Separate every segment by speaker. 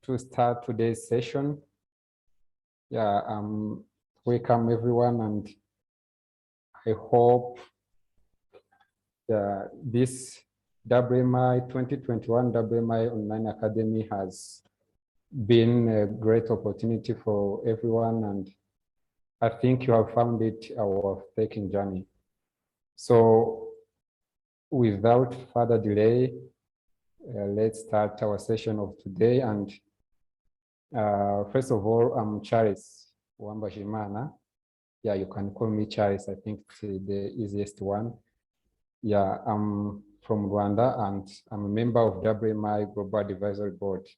Speaker 1: To start today's session. Welcome everyone, and I hope this WMI 2021 WMI Online Academy has been a great opportunity for everyone, and I think you have found it a worth-taking journey. So without further delay, let's start our session of today. And first of all, I'm Charles Wambajimana. Yeah, you can call me Charles. I think it's the easiest one. Yeah, I'm from Rwanda, and I'm a member of WMI Global Advisory Board.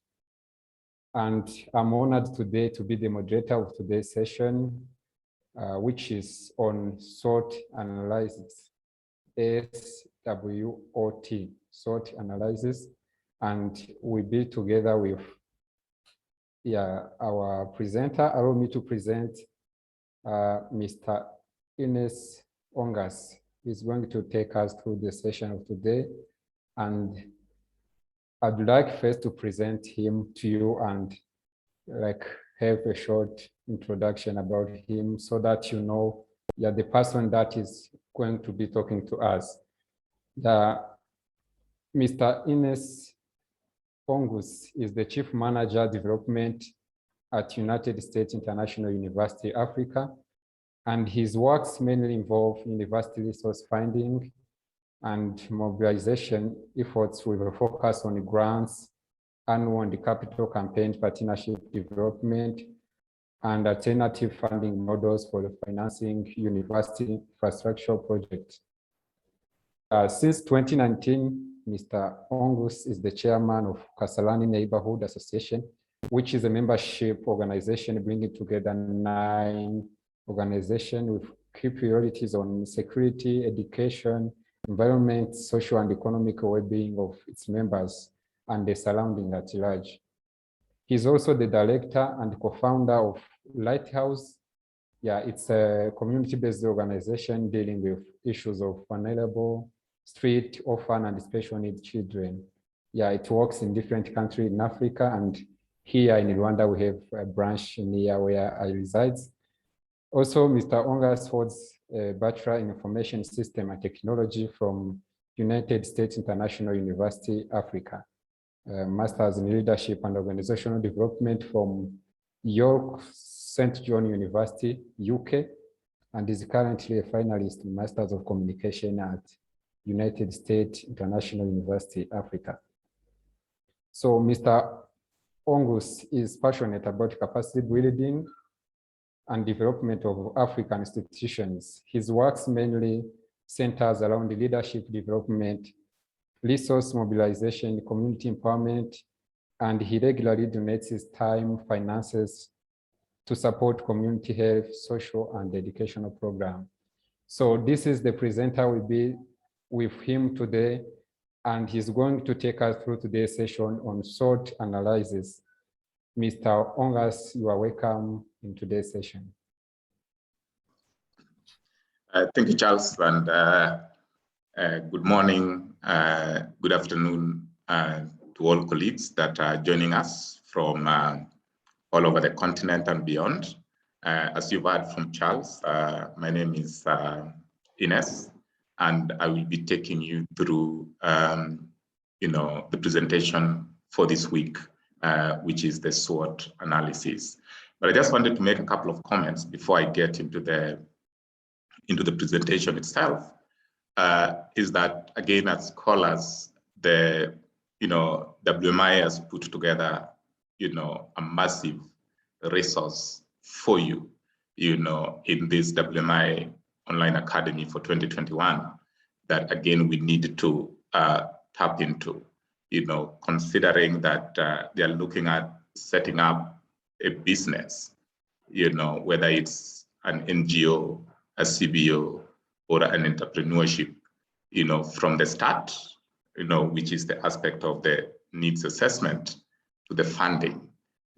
Speaker 1: And I'm honored today to be the moderator of today's session, which is on SWOT analysis, SWOT, SWOT analysis. And we'll be together with our presenter. Allow me to present Mr. Ines Ongas. He's going to take us through the session of today. And I'd like first to present him to you and have a short introduction about him so that you know the person that is going to be talking to us. Mr. Ines Ongus is the Chief Manager Development at United States International University, Africa, and his works mainly involve university resource finding and mobilization efforts with a focus on grants, annual and capital campaign partnership development, and alternative funding models for the financing university infrastructure projects. Since 2019, Mr. Ongus is the chairman of Kasarani Neighborhood Association, which is a membership organization bringing together 9 organizations with key priorities on security, education, environment, social and economic well-being of its members and the surrounding at large. He's also the director and co-founder of Lighthouse. It's a community-based organization dealing with issues of vulnerable, street, orphan, and special needs children. It works in different countries in Africa, and here in Rwanda, we have a branch near where I reside. Also, Mr. Ongas holds a Bachelor in Information System and Technology from United States International University, Africa, a Master's in Leadership and Organizational Development from York St. John University, UK, and is currently a finalist in Masters of Communication at United States International University, Africa. So Mr. Ongus is passionate about capacity building and development of African institutions. His works mainly centers around the leadership development, resource mobilization, community empowerment, and he regularly donates his time, finances to support community health, social, and educational programs. So this is the presenter will be with him today, and he's going to take us through today's session on SWOT analysis. Mr. Ongas, you are welcome in today's session.
Speaker 2: Thank you, Charles, and good morning, good afternoon to all colleagues that are joining us from all over the continent and beyond. As you've heard from Charles, my name is Ines, and I will be taking you through, the presentation for this week, which is the SWOT analysis. But I just wanted to make a couple of comments before I get into the presentation itself. Is that again, as scholars, the WMI has put together, a massive resource for you, in this WMI Online Academy for 2021 that again we need to tap into, considering that they are looking at setting up a business, whether it's an NGO, a CBO, or an entrepreneurship, from the start, which is the aspect of the needs assessment, to the funding,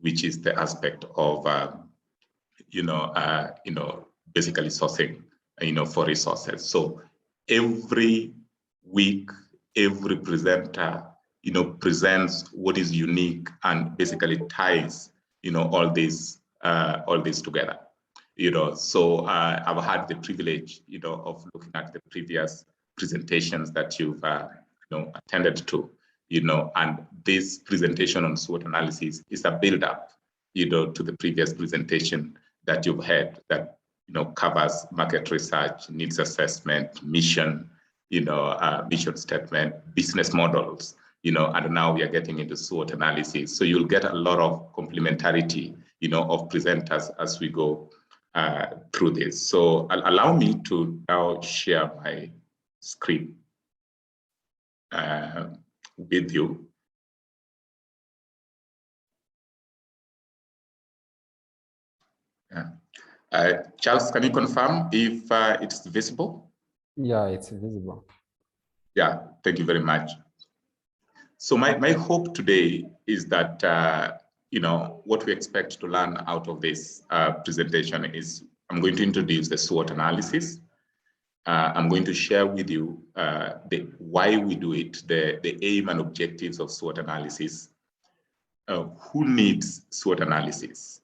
Speaker 2: which is the aspect of, basically sourcing, for resources. So every week, every presenter, presents what is unique and basically ties, all this together. So I've had the privilege, of looking at the previous presentations that you've, attended to, and this presentation on SWOT analysis is a build-up, to the previous presentation that you've had that, covers market research, needs assessment, mission, mission statement, business models, and now we are getting into SWOT analysis. So you'll get a lot of complementarity, of presenters as we go through this. So allow me to now share my screen with you. Charles, can you confirm if it's visible?
Speaker 1: Yeah, it's visible.
Speaker 2: Yeah, thank you very much. So my hope today is that, what we expect to learn out of this presentation is I'm going to introduce the SWOT analysis. I'm going to share with you why we do it, the aim and objectives of SWOT analysis, who needs SWOT analysis,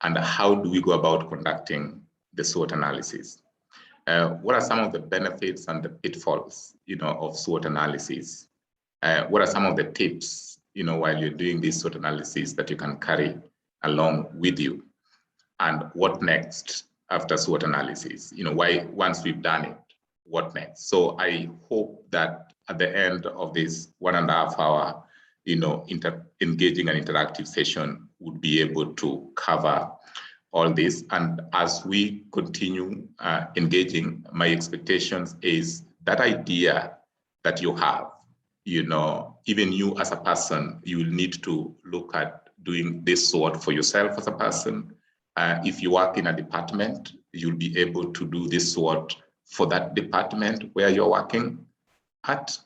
Speaker 2: and how do we go about conducting the SWOT analysis. What are some of the benefits and the pitfalls, of SWOT analysis? What are some of the tips, while you're doing this SWOT analysis that you can carry along with you? And what next after SWOT analysis? Why, once we've done it, what next? So I hope that at the end of this 1.5 hour, engaging and interactive session would be able to cover all this. And as we continue engaging, my expectations is that idea that you have, even you as a person, you will need to look at doing this SWOT for yourself as a person. If you work in a department, you'll be able to do this SWOT for that department where you're working at.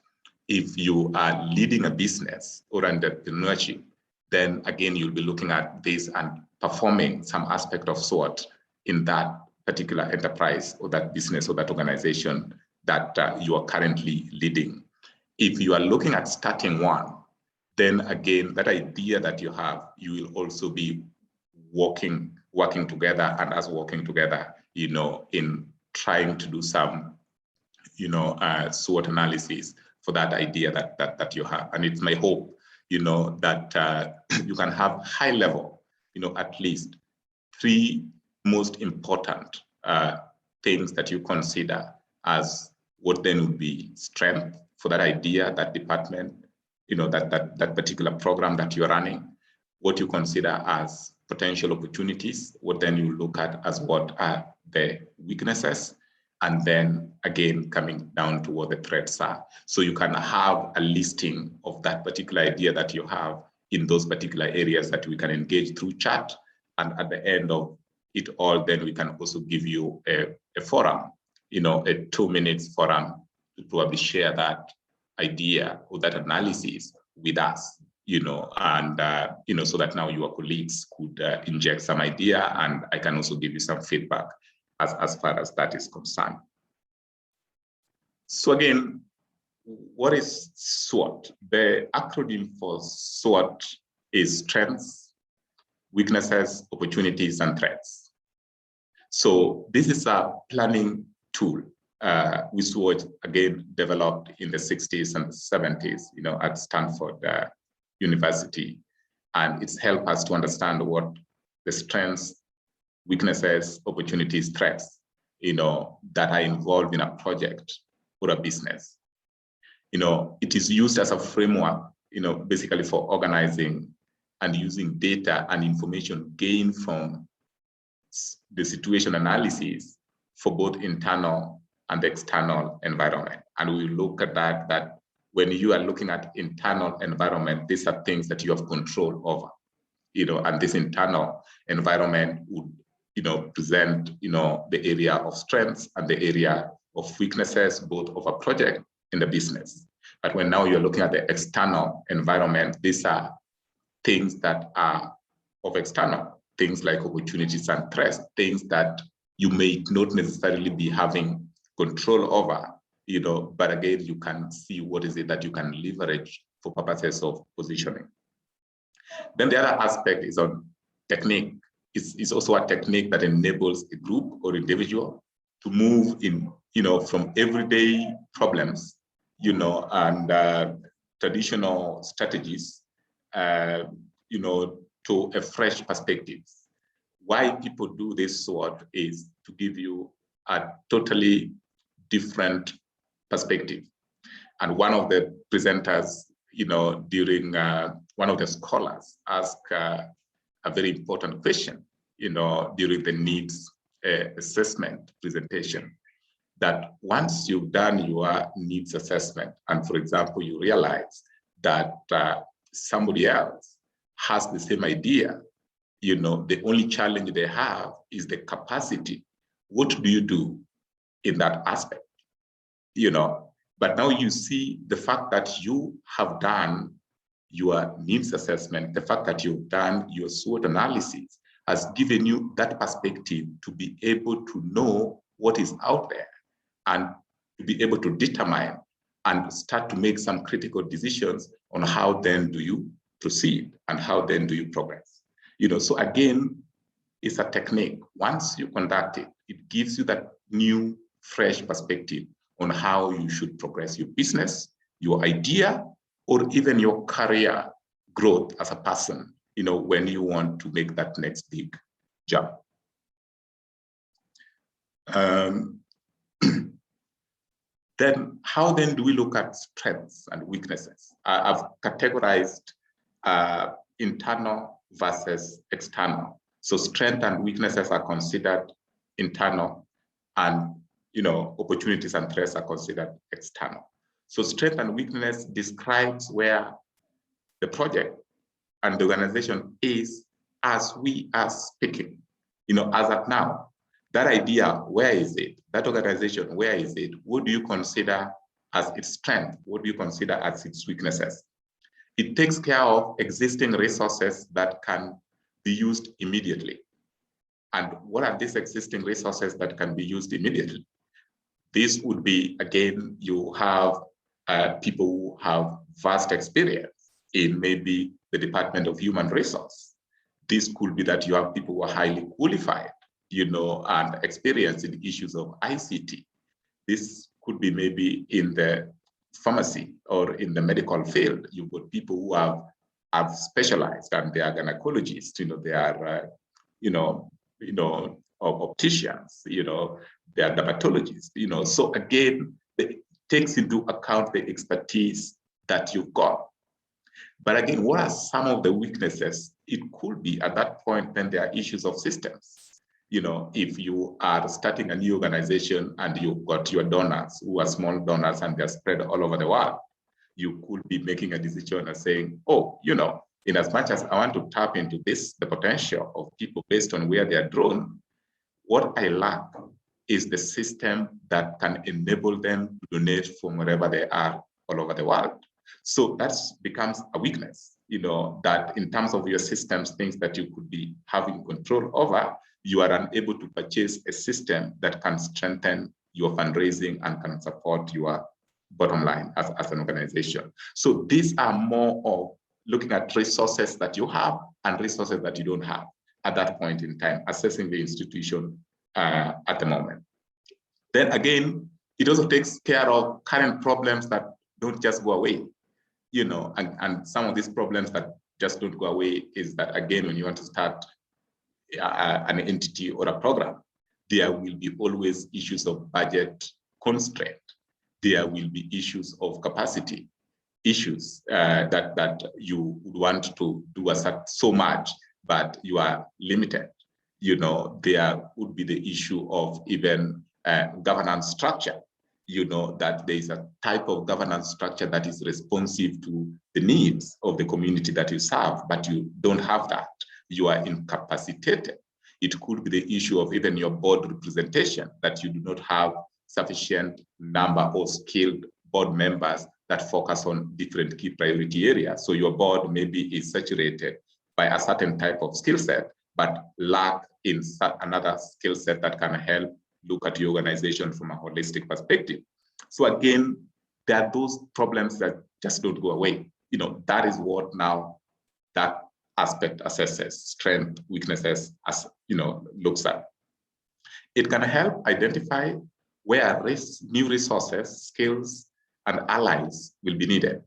Speaker 2: If you are leading a business or entrepreneurship, then again, you'll be looking at this and performing some aspect of SWOT in that particular enterprise or that business or that organization that you are currently leading. If you are looking at starting one, then again, that idea that you have, you will also be working together, and as working together, in trying to do some, SWOT analysis for that idea that you have. And it's my hope, that you can have high level, at least 3 most important things that you consider as what then would be strength for that idea, that department, that particular program that you're running, what you consider as potential opportunities, what then you look at as what are the weaknesses, and then again, coming down to what the threats are. So you can have a listing of that particular idea that you have in those particular areas that we can engage through chat. And at the end of it all, then we can also give you a forum, a 2-minute forum to probably share that idea or that analysis with us, and, so that now your colleagues could inject some idea, and I can also give you some feedback as far as that is concerned. So again, what is SWOT? The acronym for SWOT is strengths, weaknesses, opportunities, and threats. So this is a planning tool which SWOT, again, developed in the 60s and 70s, at Stanford University. And it's helped us to understand what the strengths, weaknesses, opportunities, threats, that are involved in a project or a business. It is used as a framework, basically for organizing and using data and information gained from the situation analysis for both internal and external environment. And we look at that when you are looking at internal environment, these are things that you have control over, and this internal environment would, present, the area of strengths and the area of weaknesses, both of a project in the business. But when now you're looking at the external environment, these are things that are of external, things like opportunities and threats, things that you may not necessarily be having control over, but again, you can see what is it that you can leverage for purposes of positioning. Then the other aspect is on technique. It's also a technique that enables a group or individual to move in, from everyday problems, and traditional strategies, to a fresh perspective. Why people do this SWOT is to give you a totally different perspective. And one of the presenters, during one of the scholars asked a very important question, during the needs assessment presentation, that once you've done your needs assessment, and for example, you realize that somebody else has the same idea, the only challenge they have is the capacity. What do you do in that aspect? But now you see the fact that you have done your needs assessment, the fact that you've done your SWOT analysis has given you that perspective to be able to know what is out there and to be able to determine and start to make some critical decisions on how then do you proceed and how then do you progress. So again, it's a technique. Once you conduct it, it gives you that new, fresh perspective on how you should progress your business, your idea, or even your career growth as a person, when you want to make that next big jump. Then how then do we look at strengths and weaknesses? I've categorized internal versus external. So strength and weaknesses are considered internal, and opportunities and threats are considered external. So strength and weakness describes where the project and the organization is as we are speaking, as at now. That idea, where is it? That organization, where is it? What do you consider as its strength? What do you consider as its weaknesses? It takes care of existing resources that can be used immediately. And what are these existing resources that can be used immediately? This would be, again, you have people who have vast experience in maybe the Department of Human Resource. This could be that you have people who are highly qualified, and experienced in issues of ICT. This could be maybe in the pharmacy or in the medical field. You've got people who have specialized, and they are gynecologists, they are, opticians, they are dermatologists, so again, it takes into account the expertise that you've got. But again, what are some of the weaknesses? It could be at that point, then there are issues of systems. If you are starting a new organization and you've got your donors who are small donors and they're spread all over the world, you could be making a decision and saying, oh, in as much as I want to tap into the potential of people based on where they are drawn, what I lack is the system that can enable them to donate from wherever they are all over the world. So that becomes a weakness, that in terms of your systems, things that you could be having control over, you are unable to purchase a system that can strengthen your fundraising and can support your bottom line as an organization. So these are more of looking at resources that you have and resources that you don't have at that point in time, assessing the institution at the moment. Then again, it also takes care of current problems that don't just go away, and some of these problems that just don't go away is that, again, when you want to start an entity or a program, there will be always issues of budget constraint. There will be issues of capacity issues that you would want to do so much, but you are limited. There would be the issue of even governance structure, that there is a type of governance structure that is responsive to the needs of the community that you serve, but you don't have that. You are incapacitated. It could be the issue of even your board representation, that you do not have sufficient number of skilled board members that focus on different key priority areas. So your board maybe is saturated by a certain type of skill set, but lack in another skill set that can help look at your organization from a holistic perspective. So again, there are those problems that just don't go away. that is what now that aspect assesses, strength, weaknesses, as looks at. It can help identify where new resources, skills, and allies will be needed.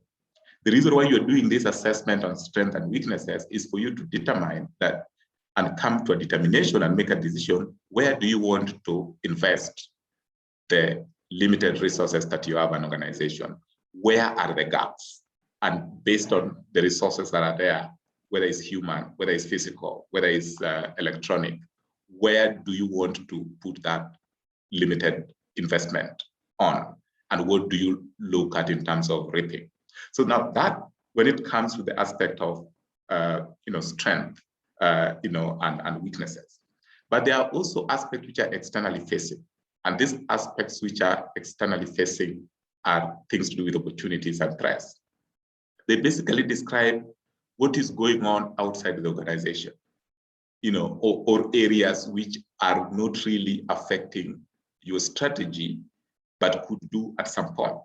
Speaker 2: The reason why you're doing this assessment on strengths and weaknesses is for you to determine that and come to a determination and make a decision, where do you want to invest the limited resources that you have an organization? Where are the gaps? And based on the resources that are there, whether it's human, whether it's physical, whether it's electronic, where do you want to put that limited investment on? And what do you look at in terms of reaping? So now that, when it comes to the aspect of strength, and weaknesses, but there are also aspects which are externally facing, and these aspects which are externally facing are things to do with opportunities and threats. They basically describe what is going on outside the organization, or areas which are not really affecting your strategy, but could do at some point.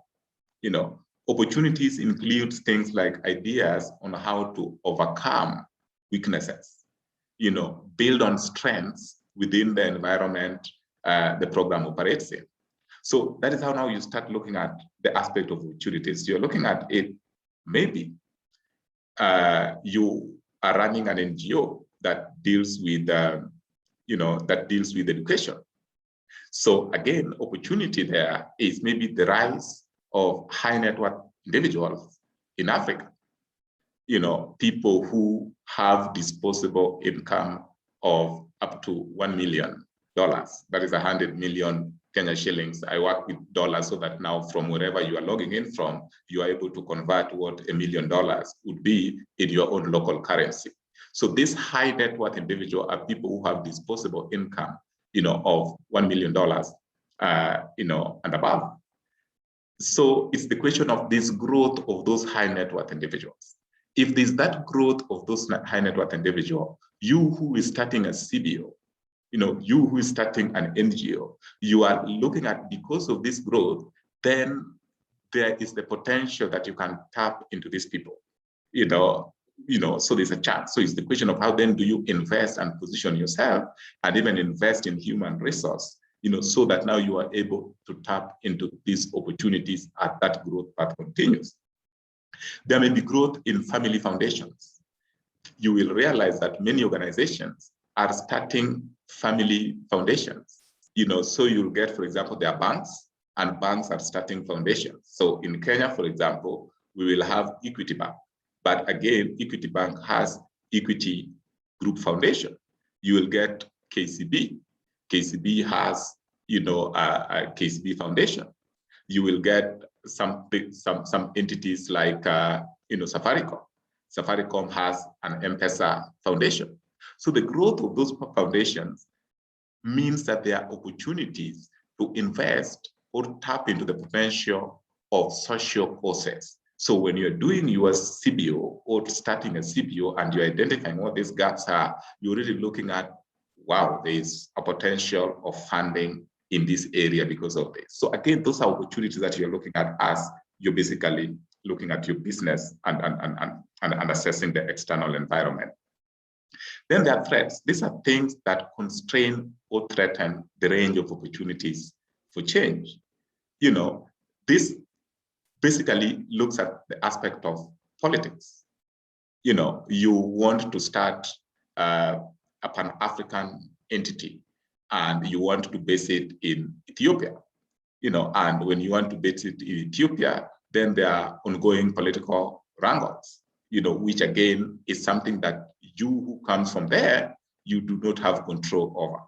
Speaker 2: Opportunities include things like ideas on how to overcome weaknesses, build on strengths within the environment the program operates in. So that is how now you start looking at the aspect of opportunities. You're looking at it, maybe you are running an NGO that deals with, education. So again, opportunity there is maybe the rise of high net worth individuals in Africa. People who have disposable income of up to $1 million. That is 100 million Kenya shillings. I work with dollars so that now from wherever you are logging in from, you are able to convert what $1 million would be in your own local currency. So this high net worth individual are people who have disposable income, of $1 million, and above. So it's the question of this growth of those high net worth individuals. If there's that growth of those high net worth individual, you who is starting a CBO, you who is starting an NGO, you are looking at, because of this growth, then there is the potential that you can tap into these people, so there's a chance. So it's the question of how then do you invest and position yourself and even invest in human resource, so that now you are able to tap into these opportunities as that growth path continues. There may be growth in family foundations. You will realize that many organizations are starting family foundations. So you'll get, for example, there are banks, and banks are starting foundations. So in Kenya, for example, we will have Equity Bank. But again, Equity Bank has Equity Group Foundation. You will get KCB. KCB has, a KCB Foundation. You will get some entities like, Safaricom. Safaricom has an M-Pesa Foundation. So the growth of those foundations means that there are opportunities to invest or tap into the potential of social causes. So when you're doing your CBO or starting a CBO and you're identifying what these gaps are, you're really looking at, wow, there's a potential of funding in this area because of this. So again, those are opportunities that you're looking at as you're basically looking at your business and assessing the external environment. Then there are threats. These are things that constrain or threaten the range of opportunities for change. This basically looks at the aspect of politics. You want to start a Pan-African entity and you want to base it in Ethiopia. And when you want to base it in Ethiopia, then there are ongoing political wrangles, which again is something that you who comes from there, you do not have control over.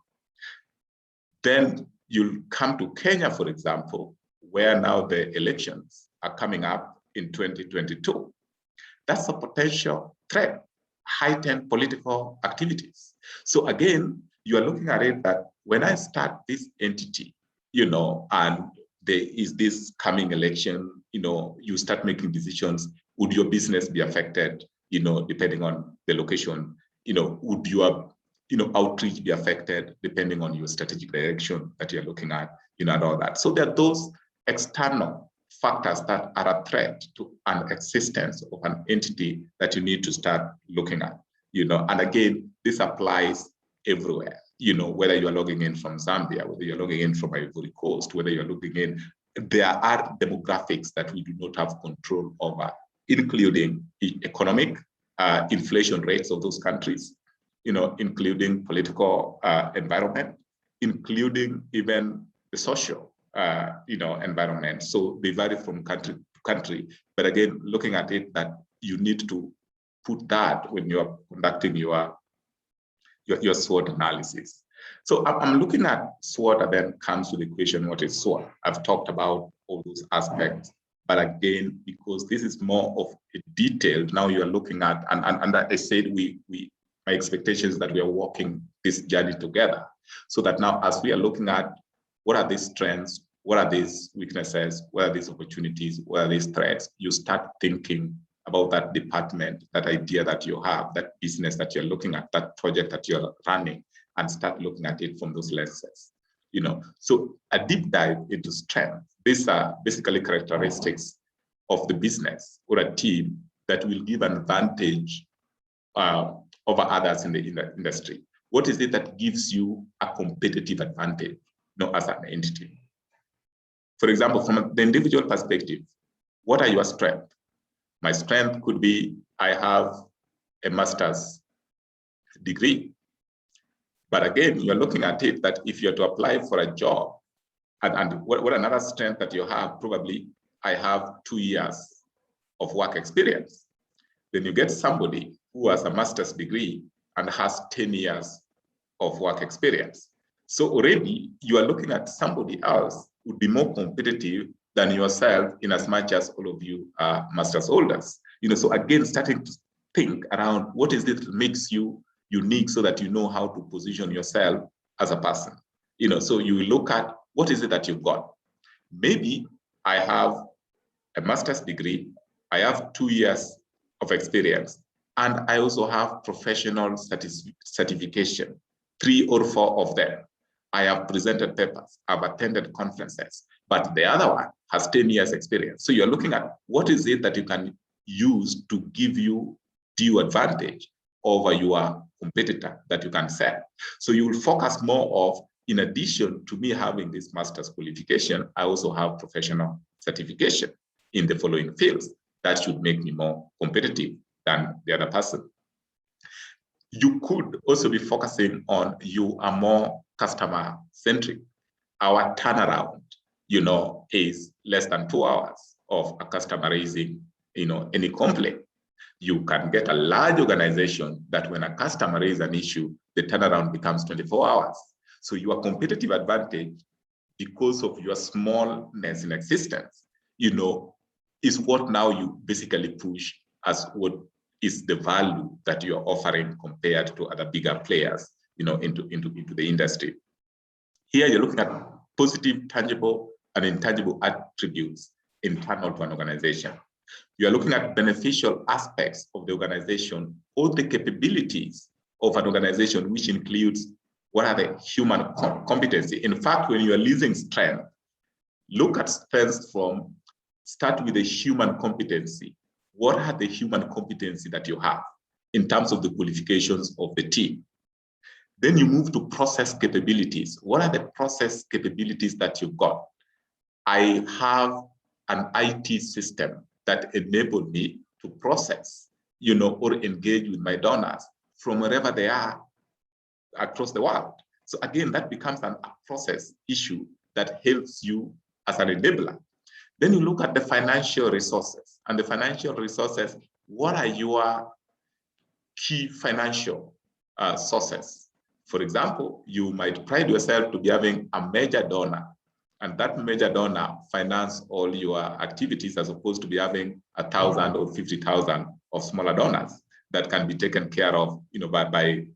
Speaker 2: Then you'll come to Kenya, for example, where now the elections are coming up in 2022. That's a potential threat, heightened political activities. So again, you are looking at it that when I start this entity, and there is this coming election, you start making decisions. Would your business be affected, depending on the location? Would your, outreach be affected depending on your strategic direction that you're looking at, and all that. So there are those external factors that are a threat to an existence of an entity that you need to start looking at, and again, this applies everywhere, whether you're logging in from Zambia, whether you're logging in from Ivory Coast, whether you're logging in, there are demographics that we do not have control over, including economic inflation rates of those countries, including political environment, including even the social environment. So they vary from country to country. But again, looking at it, that you need to put that when you're conducting your SWOT analysis. So I'm looking at SWOT, and then comes to the question, what is SWOT? I've talked about all those aspects, but again, because this is more of a detailed, now you are looking at, and I said, my expectation is that we are walking this journey together, so that now as we are looking at what are these trends, what are these weaknesses, what are these opportunities, what are these threats, you start thinking about that department, that idea that you have, that business that you're looking at, that project that you're running, and start looking at it from those lenses. So a deep dive into strength. These are basically characteristics of the business or a team that will give an advantage over others in the industry. What is it that gives you a competitive advantage, as an entity? For example, from the individual perspective, what are your strengths? My strength could be, I have a master's degree. But again, you're looking at it that if you're to apply for a job, and what another strength that you have, probably I have 2 years of work experience. Then you get somebody who has a master's degree and has 10 years of work experience. So already you are looking at somebody else who would be more competitive than yourself, in as much as all of you are master's holders. So again, starting to think around what is it that makes you unique, so that you know how to position yourself as a person. So you look at what is it that you've got. Maybe I have a master's degree, I have 2 years of experience, and I also have professional certification, 3 or 4 of them. I have presented papers, I've attended conferences, but the other one has 10 years experience. So you're looking at what is it that you can use to give you due advantage over your competitor that you can sell. So you will focus more of, in addition to me having this master's qualification, I also have professional certification in the following fields. That should make me more competitive than the other person. You could also be focusing on, you are more customer-centric. Our turnaround, is less than 2 hours of a customer raising, any complaint. You can get a large organization that when a customer raises an issue, the turnaround becomes 24 hours. So your competitive advantage, because of your smallness in existence, is what now you basically push as what is the value that you're offering compared to other bigger players, into the industry. Here you're looking at positive, tangible, and intangible attributes internal to an organization. You are looking at beneficial aspects of the organization, or the capabilities of an organization, which includes what are the human competency. In fact, when you are losing strength, look at strengths start with the human competency. What are the human competency that you have in terms of the qualifications of the team? Then you move to process capabilities. What are the process capabilities that you've got? I have an IT system that enabled me to process, or engage with my donors from wherever they are across the world. So again, that becomes a process issue that helps you as an enabler. Then you look at the financial resources, and the financial resources, what are your key financial sources? For example, you might pride yourself to be having a major donor, and that major donor finance all your activities, as opposed to be having 1,000 or 50,000 of smaller donors that can be taken care of, by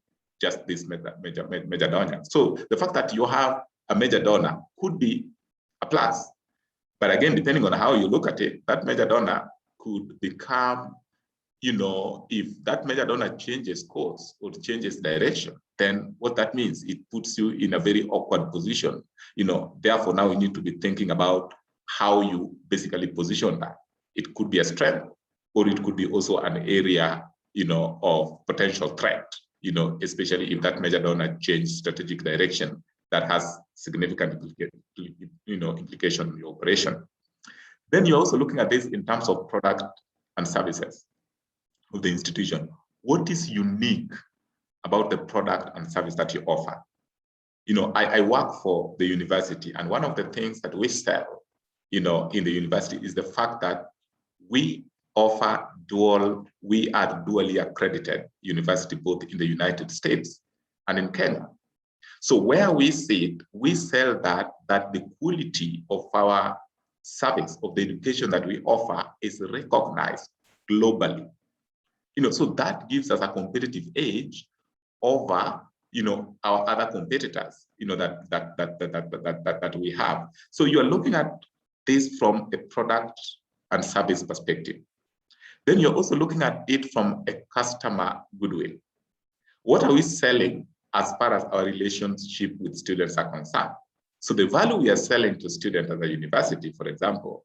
Speaker 2: just this major donor. So the fact that you have a major donor could be a plus. But again, depending on how you look at it, that major donor could become, if that major donor changes course or changes direction, then what that means, it puts you in a very awkward position. Therefore, now you need to be thinking about how you basically position that. It could be a strength, or it could be also an area, of potential threat, especially if that major donor changed strategic direction that has significant implication on your operation. Then you're also looking at this in terms of product and services of the institution. What is unique about the product and service that you offer? I work for the university, and one of the things that we sell, in the university is the fact that we are dually accredited university, both in the United States and in Kenya. So where we sit, we sell that the quality of our service, of the education that we offer, is recognized globally. So that gives us a competitive edge over, our other competitors, that we have. So you are looking at this from a product and service perspective. Then you're also looking at it from a customer goodwill. What are we selling as far as our relationship with students are concerned? So the value we are selling to students at the university, for example,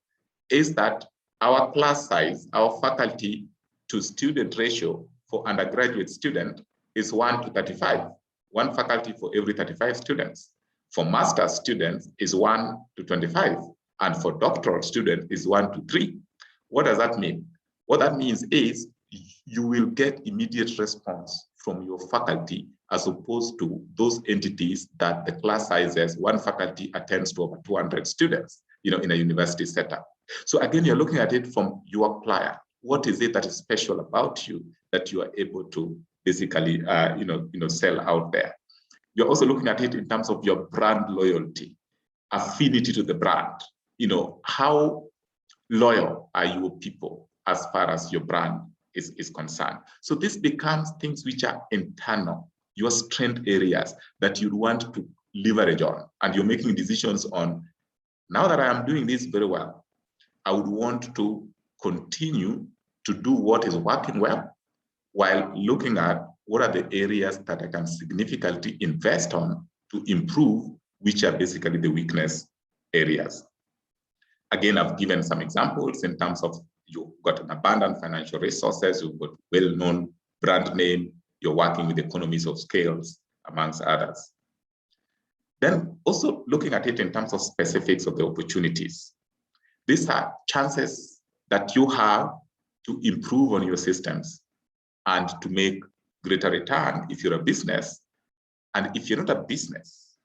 Speaker 2: is that our class size, our faculty to student ratio for undergraduate student is 1 to 35, 1 faculty for every 35 students. For master's students is 1 to 25, and for doctoral students is 1 to 3. What does that mean? What that means is you will get immediate response from your faculty, as opposed to those entities that the class sizes, 1 faculty attends to over 200 students, in a university setup. So again, you're looking at it from your client. What is it that is special about you that you are able to basically, sell out there? You're also looking at it in terms of your brand loyalty, affinity to the brand. How loyal are your people as far as your brand is concerned? So this becomes things which are internal, your strength areas that you want to leverage on, and you're making decisions on, now that I am doing this very well, I would want to continue to do what is working well, while looking at what are the areas that I can significantly invest on to improve, which are basically the weakness areas. Again, I've given some examples in terms of you've got an abundant financial resources, you've got well-known brand name, you're working with economies of scales, amongst others. Then also looking at it in terms of specifics of the opportunities. These are chances that you have to improve on your systems and to make greater return if you're a business. And if you're not a business,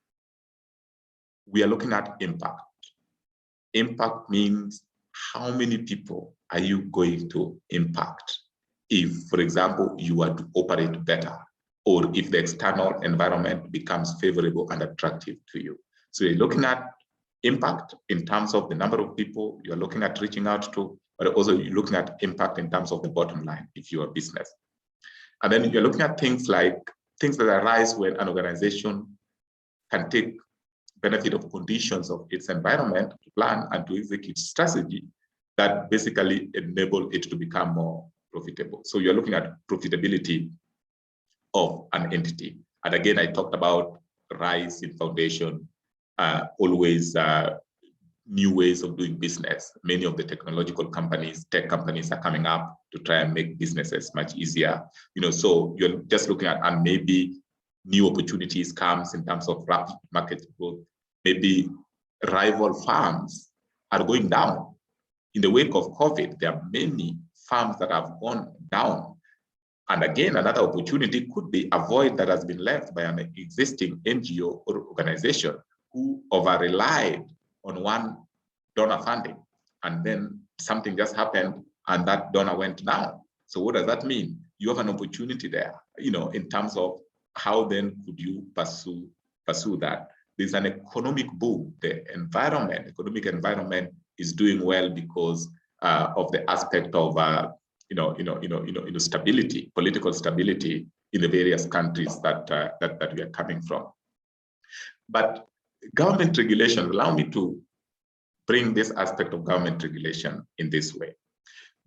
Speaker 2: we are looking at impact. Impact means how many people are you going to impact if, for example, you are to operate better, or if the external environment becomes favorable and attractive to you. So you're looking at impact in terms of the number of people you're looking at reaching out to, but also you're looking at impact in terms of the bottom line if you're a business. And then you're looking at things like things that arise when an organization can take benefit of conditions of its environment to plan and to execute strategy that basically enable it to become more profitable. So you're looking at profitability of an entity. And again, I talked about rise in foundation, always new ways of doing business. Many of the technological companies, tech companies are coming up to try and make businesses much easier. So you're just looking at, and maybe new opportunities comes in terms of rapid market growth. Maybe rival farms are going down. In the wake of COVID, there are many farms that have gone down. And again, another opportunity could be a void that has been left by an existing NGO or organization who over-relied on one donor funding, and then something just happened and that donor went down. So what does that mean? You have an opportunity there, in terms of how then could you pursue that? There's an economic boom. The economic environment is doing well because of the aspect of stability, political stability in the various countries that we are coming from. But government regulation, allow me to bring this aspect of government regulation in this way.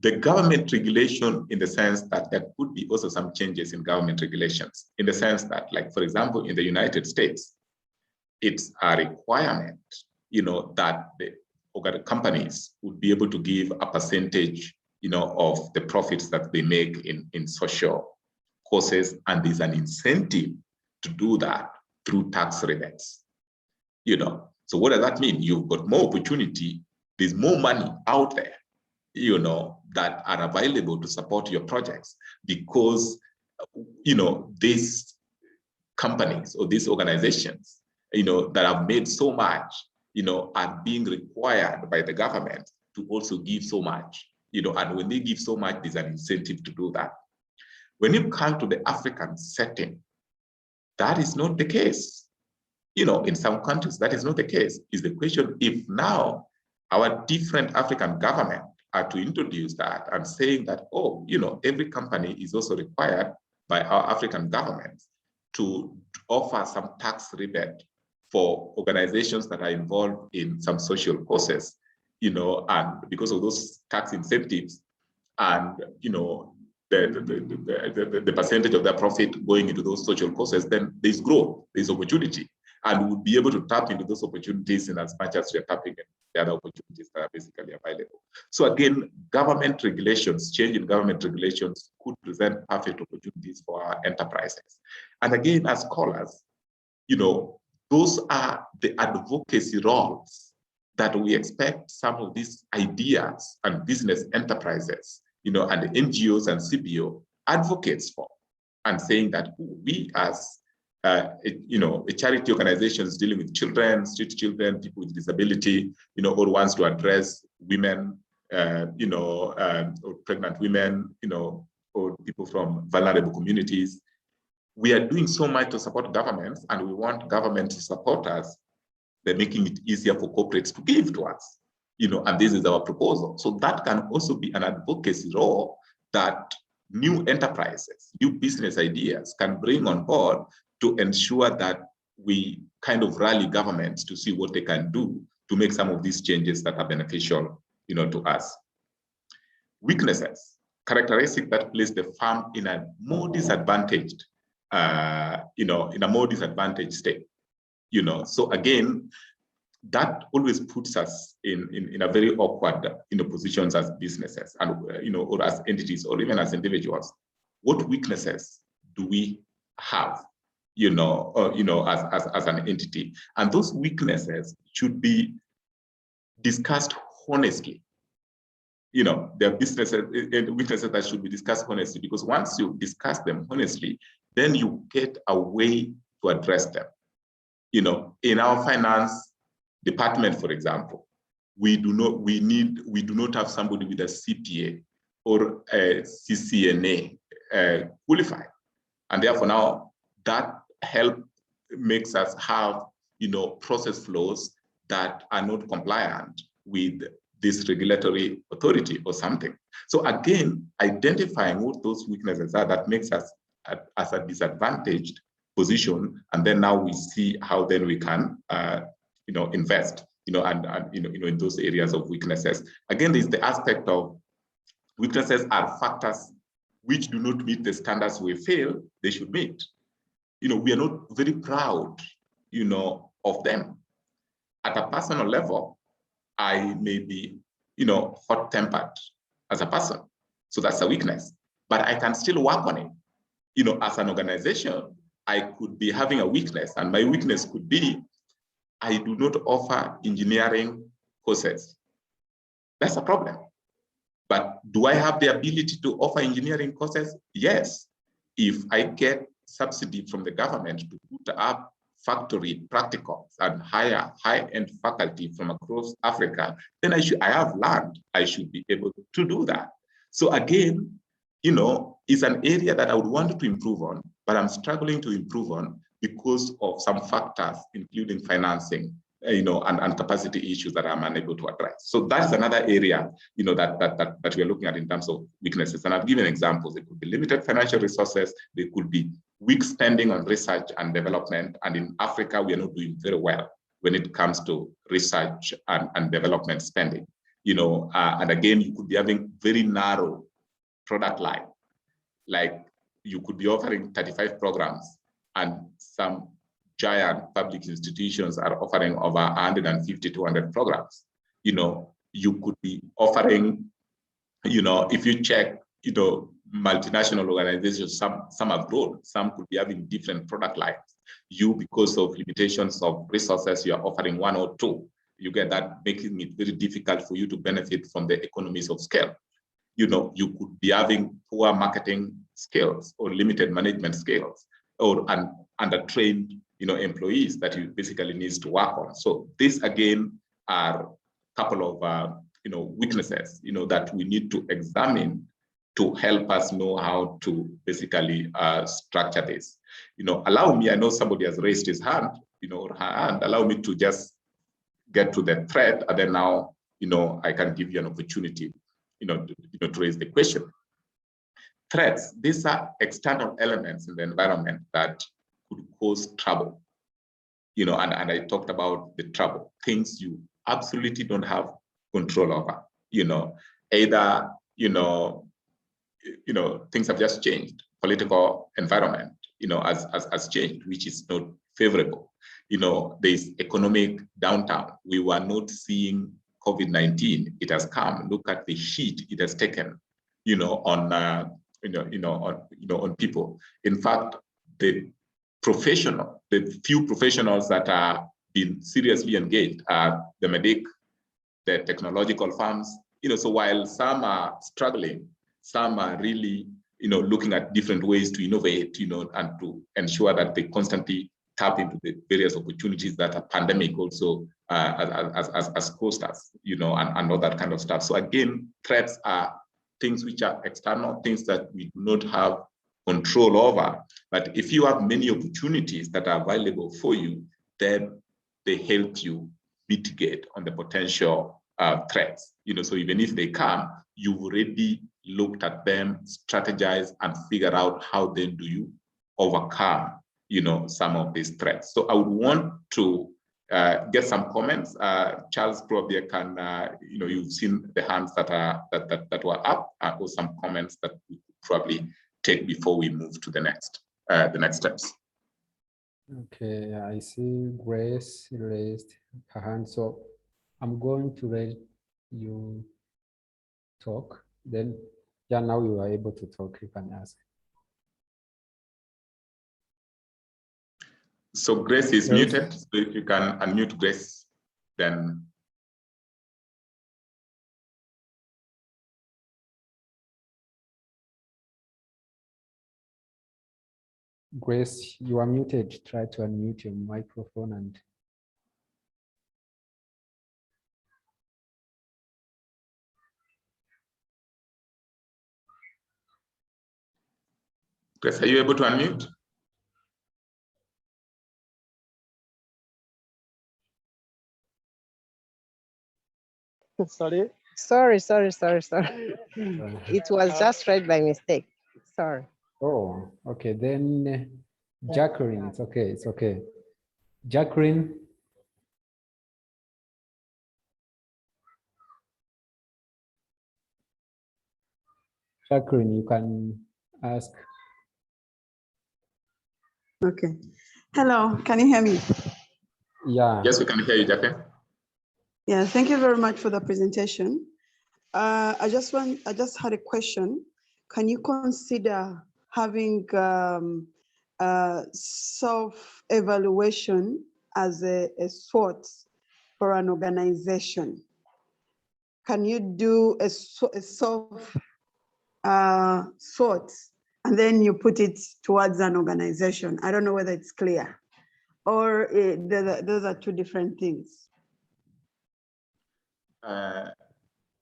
Speaker 2: The government regulation, in the sense that there could be also some changes in government regulations, in the sense that, like, for example, in the United States, it's a requirement, that the companies would be able to give a percentage, of the profits that they make in social causes, and there's an incentive to do that through tax rebates. So what does that mean? You've got more opportunity. There's more money out there, that are available to support your projects, because, these companies or these organizations, that have made so much, are being required by the government to also give so much, and when they give so much, there's an incentive to do that. When you come to the African setting, that is not the case. In some countries, that is not the case. Is the question if now our different African governments are to introduce that and saying that, oh, every company is also required by our African governments to offer some tax rebate for organizations that are involved in some social causes, and because of those tax incentives and, the percentage of their profit going into those social causes, then there's growth, there's opportunity, and we'll be able to tap into those opportunities in as much as we're tapping into the other opportunities that are basically available. So again, government regulations, change in government regulations could present perfect opportunities for our enterprises. And again, as scholars, those are the advocacy roles that we expect some of these ideas and business enterprises, and the NGOs and CBO advocates for, and saying that we as charity organizations dealing with children, street children, people with disability, or wants to address women, or pregnant women, or people from vulnerable communities. We are doing so much to support governments, and we want government to support us. They're making it easier for corporates to give to us, and this is our proposal. So that can also be an advocacy role that new enterprises, new business ideas can bring on board to ensure that we kind of rally governments to see what they can do to make some of these changes that are beneficial, to us. Weaknesses, characteristics that place the firm in a more disadvantaged, in a more disadvantaged state. So again, that always puts us in a very awkward, positions as businesses and, or as entities, or even as individuals. What weaknesses do we have, as an entity? And those weaknesses should be discussed honestly. There are businesses and weaknesses that should be discussed honestly, because once you discuss them honestly, then you get a way to address them. In our finance department, for example, we do not have somebody with a CPA or a CCNA qualified, and therefore now that help makes us have process flows that are not compliant with this regulatory authority or something. So again, identifying what those weaknesses are, that makes us as a disadvantaged position, and then now we see how then we can invest in those areas of weaknesses. Again, there's the aspect of weaknesses are factors which do not meet the standards we feel they should meet. We are not very proud of them. At a personal level, I may be hot-tempered as a person, so that's a weakness, but I can still work on it. As an organization, I could be having a weakness, and my weakness could be I do not offer engineering courses. That's a problem. But do I have the ability to offer engineering courses? Yes. If I get subsidy from the government to put up factory practicals and hire high-end faculty from across Africa, then I have land. I should be able to do that. So again, it's an area that I would want to improve on, but I'm struggling to improve on because of some factors, including financing, and capacity issues that I'm unable to address. So that's another area, that we're looking at in terms of weaknesses. And I've given examples. It could be limited financial resources. There could be weak spending on research and development. And in Africa, we are not doing very well when it comes to research and development spending. And again, you could be having very narrow product line. Like you could be offering 35 programs, and some giant public institutions are offering over 150, 200 programs. you could be offering, if you check, multinational organizations, some have grown, some could be having different product lines. Because of limitations of resources, you are offering one or two. You get that, making it very difficult for you to benefit from the economies of scale. You could be having poor marketing skills or limited management skills, or under-trained, employees that you basically needs to work on. So this again are a couple of weaknesses, that we need to examine to help us know how to basically structure this. Allow me, I know somebody has raised his hand, or her hand, allow me to just get to the thread, and then now, I can give you an opportunity, to raise the question. Threats, these are external elements in the environment that could cause trouble, and I talked about the trouble, things you absolutely don't have control over, either, things have just changed, political environment, has changed, which is not favorable. There's economic downturn. We were not seeing COVID-19. It has come. Look at the heat it has taken, on people. In fact, the few professionals that are been seriously engaged are the medic, the technological firms. So while some are struggling, some are really, looking at different ways to innovate, and to ensure that they constantly tap into the various opportunities that a pandemic also has caused us, and all that kind of stuff. So again, threats are things which are external, things that we do not have control over. But if you have many opportunities that are available for you, then they help you mitigate on the potential threats. So even if they come, you've already looked at them, strategized, and figure out how then do you overcome, some of these threats. So I would want to get some comments. Charles, probably I can, you've seen the hands that were up, or some comments that we could probably take before we move to the next steps.
Speaker 1: Okay, I see Grace raised her hand, so I'm going to let you talk. Then, yeah, now you are able to talk. You can ask.
Speaker 2: So Grace is muted. So if you can unmute Grace, then.
Speaker 1: Grace, you are muted. Try to unmute your microphone and.
Speaker 2: Grace, are you able to unmute?
Speaker 3: Sorry. It was just right by mistake. Sorry.
Speaker 1: Oh, okay. Then Jacqueline, it's okay. It's okay. Jacqueline. Jacqueline, you can ask.
Speaker 4: Okay. Hello, can you hear me?
Speaker 1: Yeah.
Speaker 2: Yes, we can hear you, Jacqueline.
Speaker 4: Yeah, thank you very much for the presentation. I just had a question. Can you consider having self-evaluation as a SWOT for an organization? Can you do a SWOT and then you put it towards an organization? I don't know whether it's clear, or those are two different things.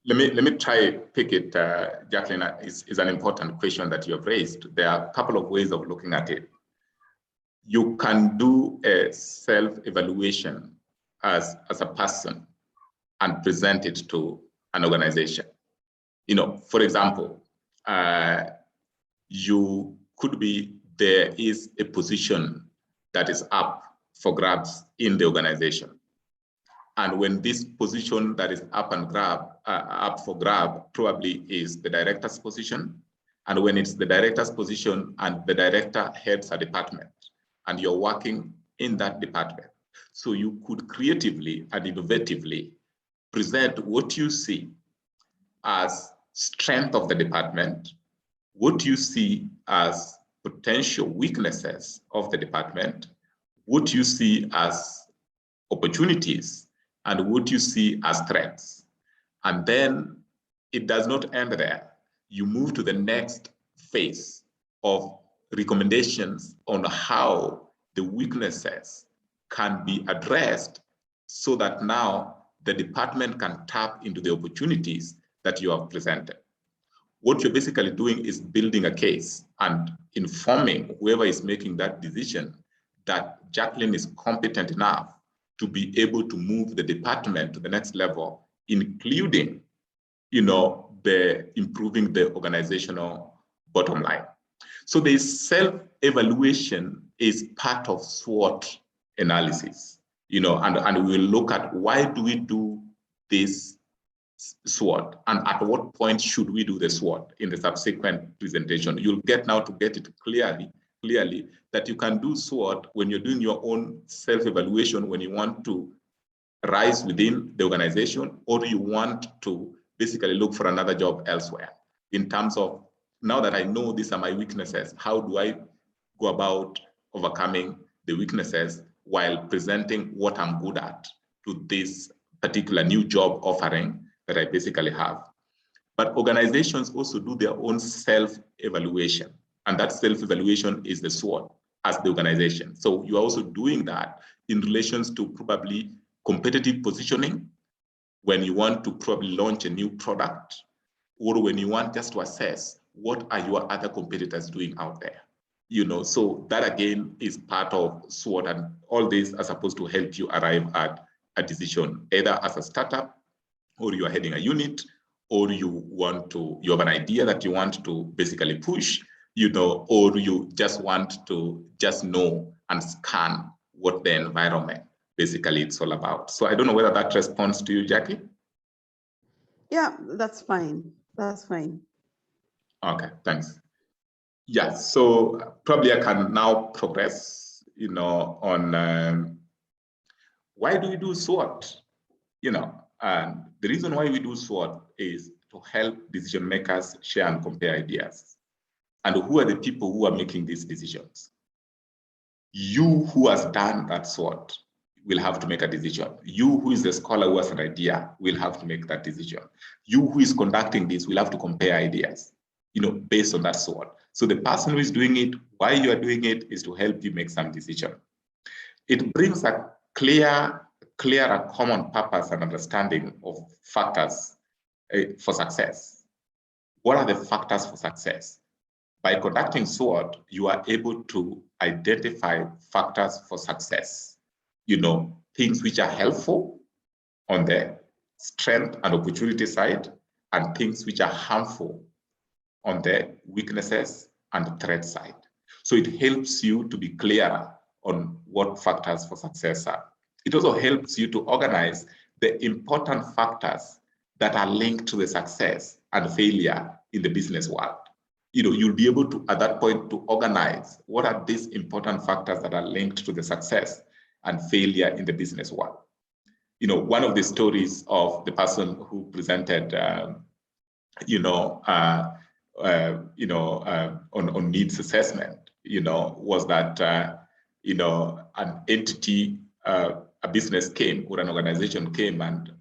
Speaker 2: Let me try pick it, Jacqueline. Is an important question that you have raised. There are a couple of ways of looking at it. You can do a self-evaluation as a person and present it to an organization. For example, you could be, there is a position that is up for grabs in the organization. And when this position that is up for grab probably is the director's position, and when it's the director's position and the director heads a department, and you're working in that department, so you could creatively and innovatively present what you see as strength of the department, what you see as potential weaknesses of the department, what you see as opportunities, and what you see as threats. And then it does not end there. You move to the next phase of recommendations on how the weaknesses can be addressed so that now the department can tap into the opportunities that you have presented. What you're basically doing is building a case and informing whoever is making that decision that Jacqueline is competent enough to be able to move the department to the next level, including, the improving the organizational bottom line. So the self-evaluation is part of SWOT analysis, and we'll look at why do we do this SWOT and at what point should we do the SWOT in the subsequent presentation. You'll get now to get it clearly that you can do SWOT when you're doing your own self-evaluation, when you want to rise within the organization, or you want to basically look for another job elsewhere. In terms of, now that I know these are my weaknesses, how do I go about overcoming the weaknesses while presenting what I'm good at to this particular new job offering that I basically have. But organizations also do their own self-evaluation, and that self-evaluation is the SWOT as the organization. So you're also doing that in relations to probably competitive positioning, when you want to probably launch a new product, or when you want just to assess what are your other competitors doing out there. So that again is part of SWOT, and all this are supposed to help you arrive at a decision, either as a startup, or you are heading a unit, or you have an idea that you want to basically push, or you just want to just know and scan what the environment basically it's all about. So I don't know whether that responds to you, Jackie.
Speaker 4: Yeah, that's fine. That's fine.
Speaker 2: Okay, thanks. Yeah, so probably I can now progress, on why do we do SWOT? And the reason why we do SWOT is to help decision makers share and compare ideas. And who are the people who are making these decisions? You who has done that SWOT will have to make a decision. You who is the scholar who has an idea will have to make that decision. You who is conducting this will have to compare ideas, based on that SWOT. So the person who is doing it, why you are doing it, is to help you make some decision. It brings a clearer common purpose and understanding of factors for success. What are the factors for success? By conducting SWOT, you are able to identify factors for success. Things which are helpful on the strength and opportunity side, and things which are harmful on the weaknesses and threat side. So it helps you to be clearer on what factors for success are. It also helps you to organize the important factors that are linked to the success and failure in the business world. You'll be able to, at that point, to organize what are these important factors that are linked to the success and failure in the business world. One of the stories of the person who presented, on needs assessment, was that, an entity, a business came, or an organization came, and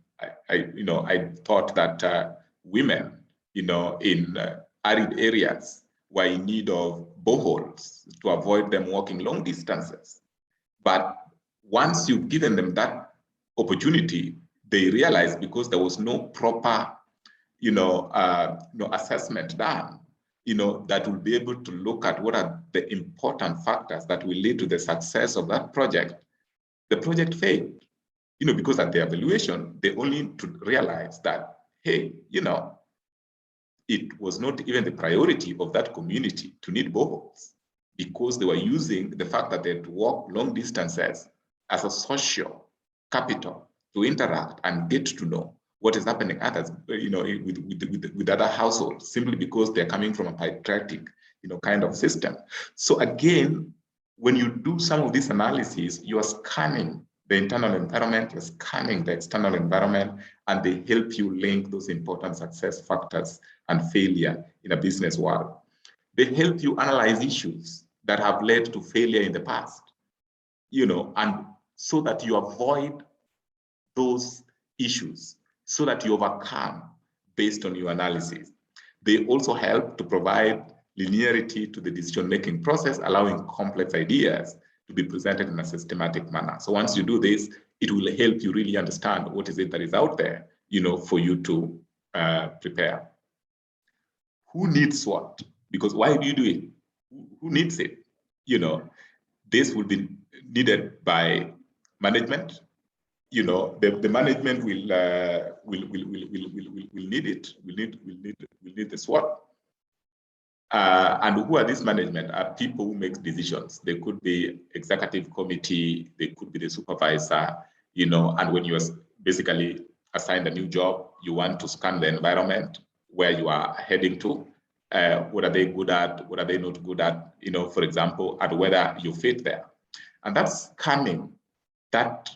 Speaker 2: I thought that women, in arid areas were in need of boreholes to avoid them walking long distances. But once you've given them that opportunity, they realized, because there was no proper, assessment done, that will be able to look at what are the important factors that will lead to the success of that project. The project failed, because at the evaluation, they only to realize that, hey, it was not even the priority of that community to need boreholes, because they were using the fact that they had to walk long distances as a social capital to interact and get to know what is happening others, with other households, simply because they're coming from a patriarchic, kind of system. So again, when you do some of these analyses, you are scanning the internal environment, you're scanning the external environment, and they help you link those important success factors and failure in a business world. They help you analyze issues that have led to failure in the past, and so that you avoid those issues, so that you overcome based on your analysis. They also help to provide linearity to the decision-making process, allowing complex ideas to be presented in a systematic manner. So once you do this, it will help you really understand what is it that is out there, for you to prepare. Who needs SWOT? Because why do you do it? Who needs it? This will be needed by management. The management will need it. Will need the SWOT. And who are these management? Are people who make decisions. They could be executive committee, they could be the supervisor, and when you are basically assigned a new job, you want to scan the environment where you are heading to. What are they good at? What are they not good at? For example, and whether you fit there. And that's scanning. That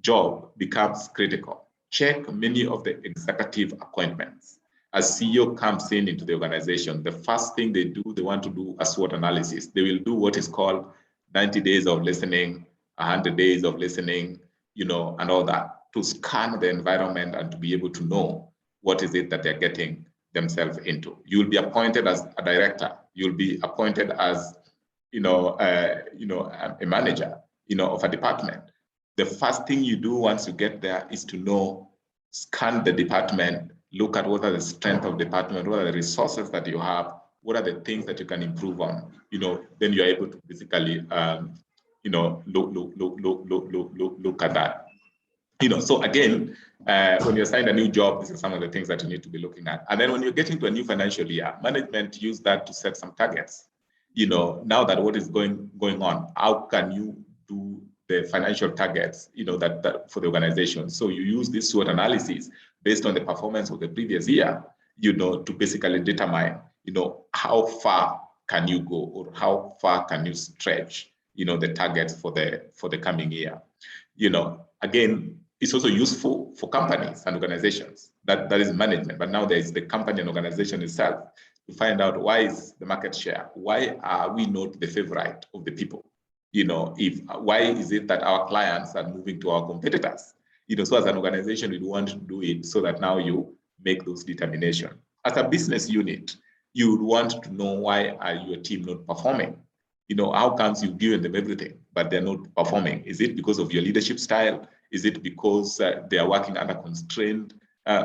Speaker 2: job becomes critical. Check many of the executive appointments. As CEO comes into the organization, the first thing they do, they want to do a SWOT analysis. They will do what is called 90 days of listening, 100 days of listening, and all that, to scan the environment and to be able to know what is it that they're getting themselves into. You'll be appointed as a director. You'll be appointed as, a manager, of a department. The first thing you do once you get there is to scan the department, look at what are the strengths of the department, what are the resources that you have, what are the things that you can improve on. Then you're able to basically, look at that. So again, when you assign a new job, this is some of the things that you need to be looking at. And then when you're getting to a new financial year, management use that to set some targets. Now that what is going on, how can you do the financial targets, that for the organization? So you use this SWOT analysis based on the performance of the previous year, to basically determine, how far can you go or how far can you stretch, the targets for the coming year. Again, it's also useful for companies and organizations. That is management, but now there is the company and organization itself to find out why is the market share, why are we not the favorite of the people? Why is it that our clients are moving to our competitors? So as an organization, we want to do it so that now you make those determinations. As a business unit, you would want to know why are your team not performing? How comes you've given them everything, but they're not performing? Is it because of your leadership style? Is it because they are working under constrained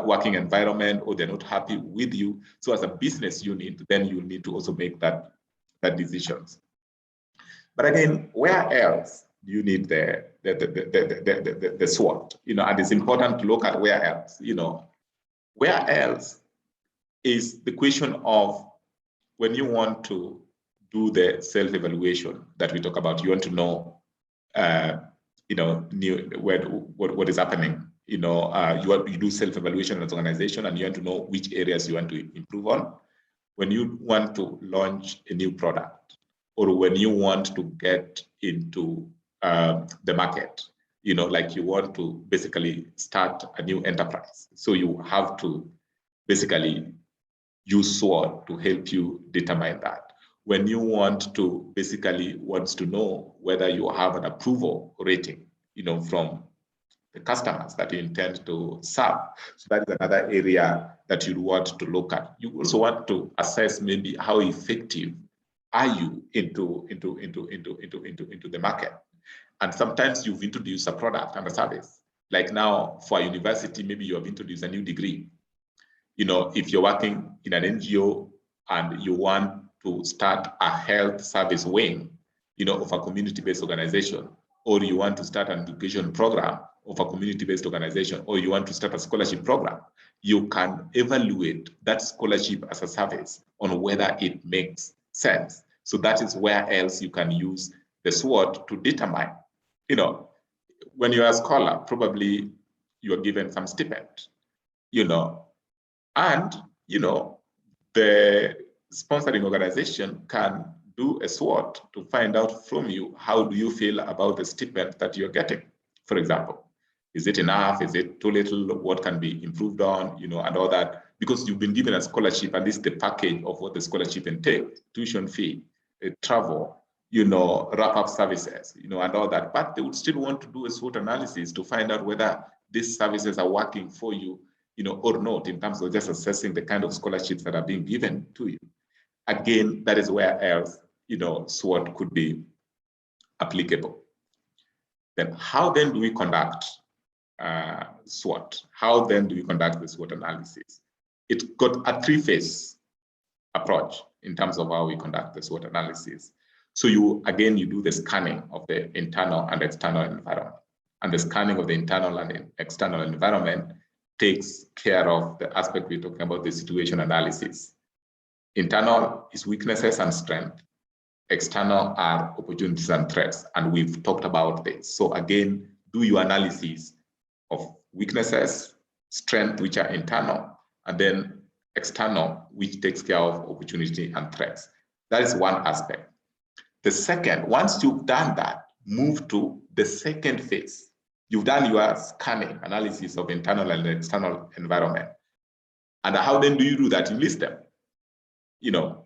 Speaker 2: working environment, or they're not happy with you? So as a business unit, then you need to also make that decisions. But again, where else do you need the SWOT? And it's important to look at where else. Where else is the question of when you want to do the self-evaluation that we talk about. You want to know, what is happening. You do self-evaluation as an organization, and you want to know which areas you want to improve on. When you want to launch a new product, or when you want to get into the market, like you want to basically start a new enterprise. So you have to basically use SWOT to help you determine that. When you want to know whether you have an approval rating, from the customers that you intend to serve. So that is another area that you want to look at. You also want to assess maybe how effective are you into the market. And sometimes you've introduced a product and a service. Like now for a university, maybe you have introduced a new degree. If you're working in an NGO and you want to start a health service wing, of a community-based organization, or you want to start an education program of a community-based organization, or you want to start a scholarship program, you can evaluate that scholarship as a service on whether it makes sense. So that is where else you can use the SWOT to determine. When you're a scholar, probably you are given some stipend, and, the sponsoring organization can do a SWOT to find out from you, how do you feel about the stipend that you're getting for example. Is it enough? Is it too little? What can be improved on, and all that? Because you've been given a scholarship, and this is the package of what the scholarship entails: tuition fee, travel, wrap-up services, and all that. But they would still want to do a SWOT analysis to find out whether these services are working for you, or not, in terms of just assessing the kind of scholarships that are being given to you. Again, that is where else, SWOT could be applicable. Then how then do we conduct SWOT? How then do we conduct the SWOT analysis? It's got a three-phase approach in terms of how we conduct the SWOT analysis. So you do the scanning of the internal and external environment. And the scanning of the internal and external environment takes care of the aspect we're talking about, the situation analysis. Internal is weaknesses and strength. External are opportunities and threats. And we've talked about this. So again, do your analysis of weaknesses, strength, which are internal, and then external, which takes care of opportunity and threats. That is one aspect. The second, once you've done that, move to the second phase. You've done your scanning analysis of internal and external environment. And how then do you do that? You list them.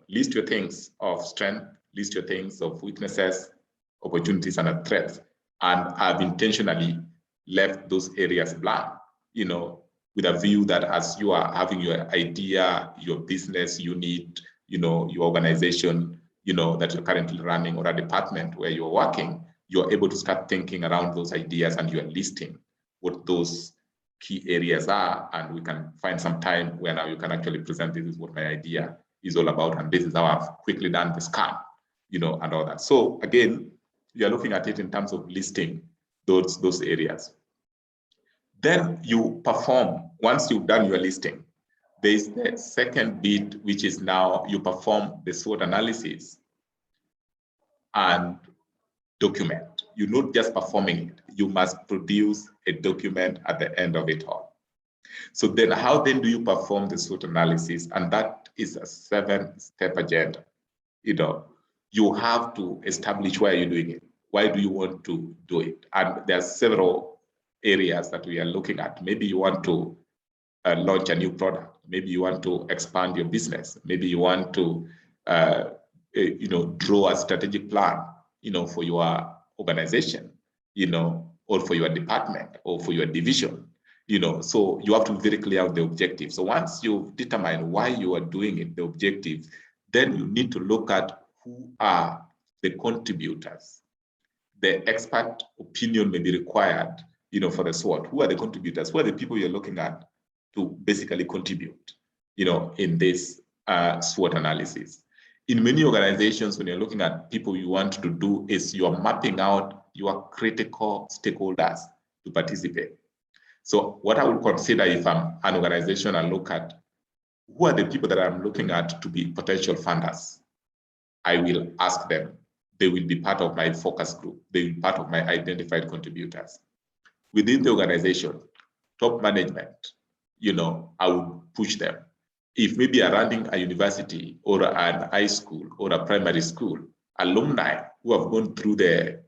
Speaker 2: List your things of strength, list your things of weaknesses, opportunities, and threats. And I've intentionally left those areas blank, with a view that as you are having your idea, your business unit, your organization, that you're currently running, or a department where you're working, you're able to start thinking around those ideas, and you're listing what those key areas are. And we can find some time where now you can actually present, this is what my idea is all about, and this is how I've quickly done the scan, and all that. So again, you're looking at it in terms of listing those areas. Then you perform, once you've done your listing, there's the second bit, which is now you perform the SWOT analysis and document. You're not just performing it, you must produce a document at the end of it all. So then how then do you perform the SWOT analysis? And that is a 7-step agenda. You have to establish why you're doing it. Why do you want to do it? And there are several areas that we are looking at. Maybe you want to launch a new product. Maybe you want to expand your business. Maybe you want to, draw a strategic plan, for your organization, or for your department, or for your division, So you have to be very clear on the objective. So once you've determined why you are doing it, the objective, then you need to look at who are the contributors. The expert opinion may be required, for the SWOT. Who are the contributors? Who are the people you're looking at to basically contribute, in this SWOT analysis? In many organizations, when you're looking at people you want to do, is you're mapping out your critical stakeholders to participate. So what I would consider, if I'm an organization, I look at who are the people that I'm looking at to be potential funders. I will ask them. They will be part of my focus group. They will be part of my identified contributors. Within the organization, top management, I would push them. If maybe I'm running a university or an high school or a primary school, alumni who have gone through the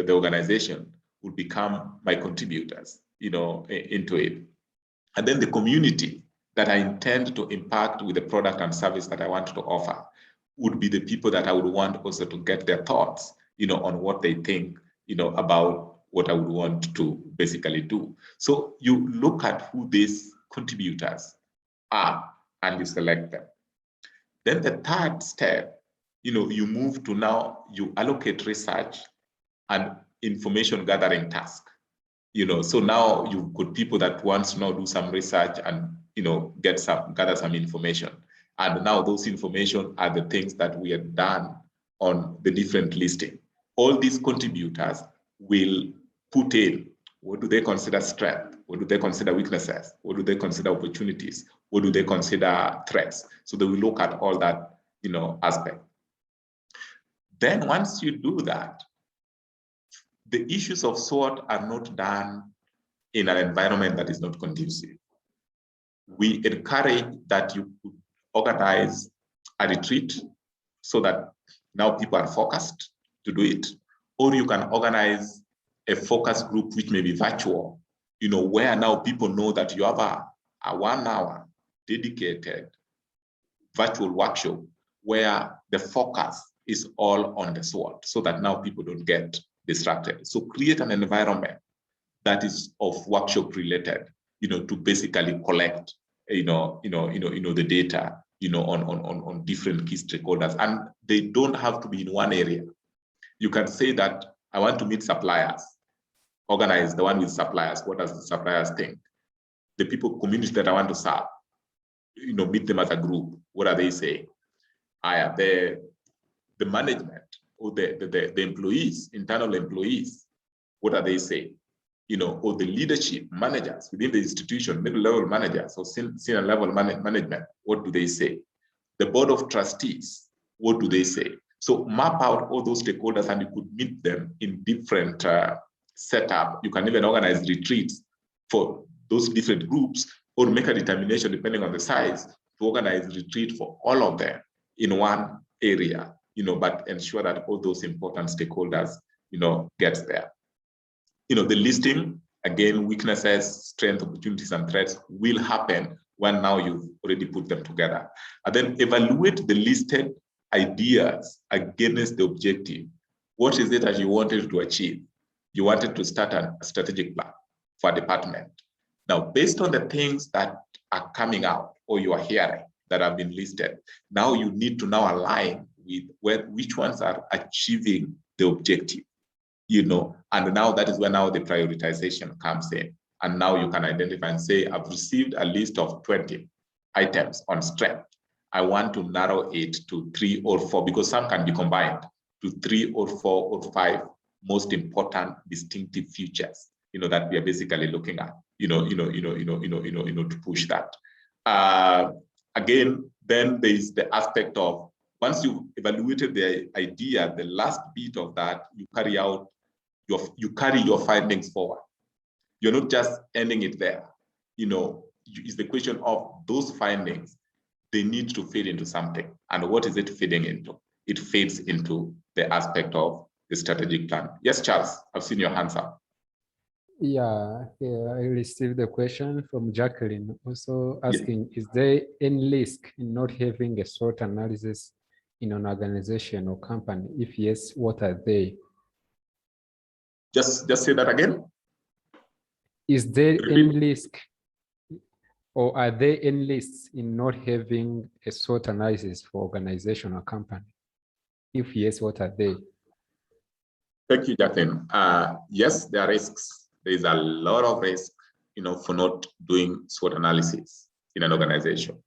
Speaker 2: organization would become my contributors, into it. And then the community that I intend to impact with the product and service that I want to offer would be the people that I would want also to get their thoughts, on what they think, about what I would want to basically do. So you look at who these contributors are and you select them. Then the third step, you move to now you allocate research and information gathering task. So now you've got people that want to now do some research and gather some information. And now those information are the things that we have done on the different listing. All these contributors will put in, what do they consider strength? What do they consider weaknesses? What do they consider opportunities? What do they consider threats? So they will look at all that, aspect. Then once you do that, the issues of SWOT are not done in an environment that is not conducive. We encourage that you could organize a retreat so that now people are focused to do it, or you can organize a focus group which may be virtual, where now people know that you have a 1 hour dedicated virtual workshop where the focus is all on the SWOT, so that now people don't get distracted. So create an environment that is of workshop related, to basically collect, the data, on different key stakeholders, and they don't have to be in one area. You can say that I want to meet suppliers, organize the one with suppliers. What does the suppliers think? The people, community that I want to serve, meet them as a group. What are they saying? The management or the employees, internal employees, what are they saying? Or the leadership managers within the institution, middle level managers or senior level management, what do they say? The board of trustees, what do they say? So map out all those stakeholders, and you could meet them in different setup. You can even organize retreats for those different groups, or make a determination, depending on the size, to organize retreat for all of them in one area, but ensure that all those important stakeholders, gets there. The listing, again, weaknesses, strengths, opportunities, and threats will happen when now you've already put them together. And then evaluate the listed ideas against the objective. What is it that you wanted to achieve? You wanted to start a strategic plan for a department. Now, based on the things that are coming out or you are hearing that have been listed, now you need to now align with which ones are achieving the objective, and now that is where now the prioritization comes in. And now you can identify and say, I've received a list of 20 items on strength. I want to narrow it to 3 or 4, because some can be combined, to 3 or 4 or 5 most important distinctive features, that we are basically looking at, to push that. Again, then there is the aspect of, once you've evaluated the idea, the last bit of that, you carry your findings forward. You're not just ending it there. It's the question of those findings. They need to fit into something. And what is it fitting into? It fits into the aspect of the strategic plan. Yes, Charles, I've seen your hands up.
Speaker 1: Yeah, I received a question from Jacqueline, also asking, Is there any risk in not having a SWOT analysis in an organization or company? If yes, what are they?
Speaker 2: Just say that again.
Speaker 1: Is there any risk, or are there any risks in not having a SWOT analysis for organization or company? If yes, what are they?
Speaker 2: Thank you, Jacqueline. Yes, there are risks. There is a lot of risk, for not doing SWOT analysis in an organization.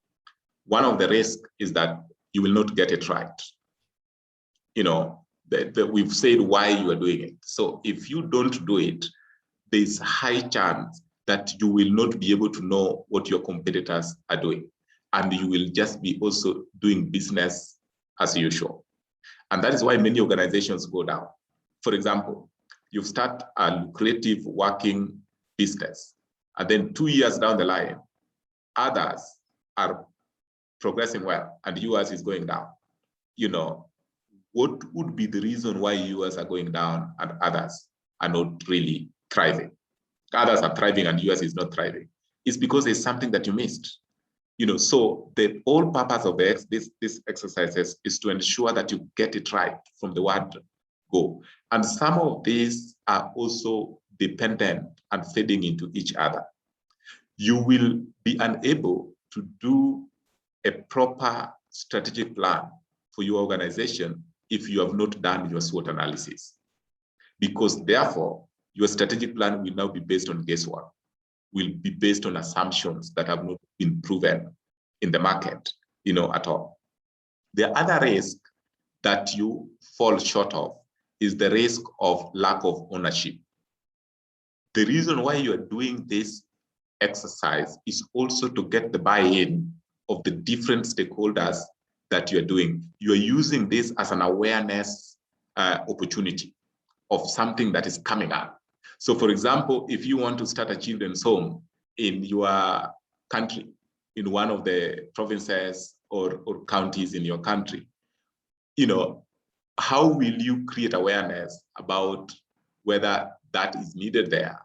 Speaker 2: One of the risks is that you will not get it right. We've said why you are doing it. So if you don't do it, there's a high chance that you will not be able to know what your competitors are doing. And you will just be also doing business as usual. And that is why many organizations go down. For example, you start a lucrative working business, and then 2 years down the line, others are progressing well, and yours is going down. What would be the reason why yours are going down and others are not really thriving? Others are thriving and yours is not thriving. It's because there's something that you missed. So the whole purpose of this exercises is to ensure that you get it right from the word go. And some of these are also dependent and feeding into each other. You will be unable to do a proper strategic plan for your organization if you have not done your SWOT analysis. Because therefore, your strategic plan will now be based on guesswork, will be based on assumptions that have not been proven in the market, at all. The other risk that you fall short of is the risk of lack of ownership. The reason why you are doing this exercise is also to get the buy-in of the different stakeholders that you are doing. You are using this as an awareness opportunity of something that is coming up. So for example, if you want to start a children's home in your country, in one of the provinces or counties in your country, how will you create awareness about whether that is needed there,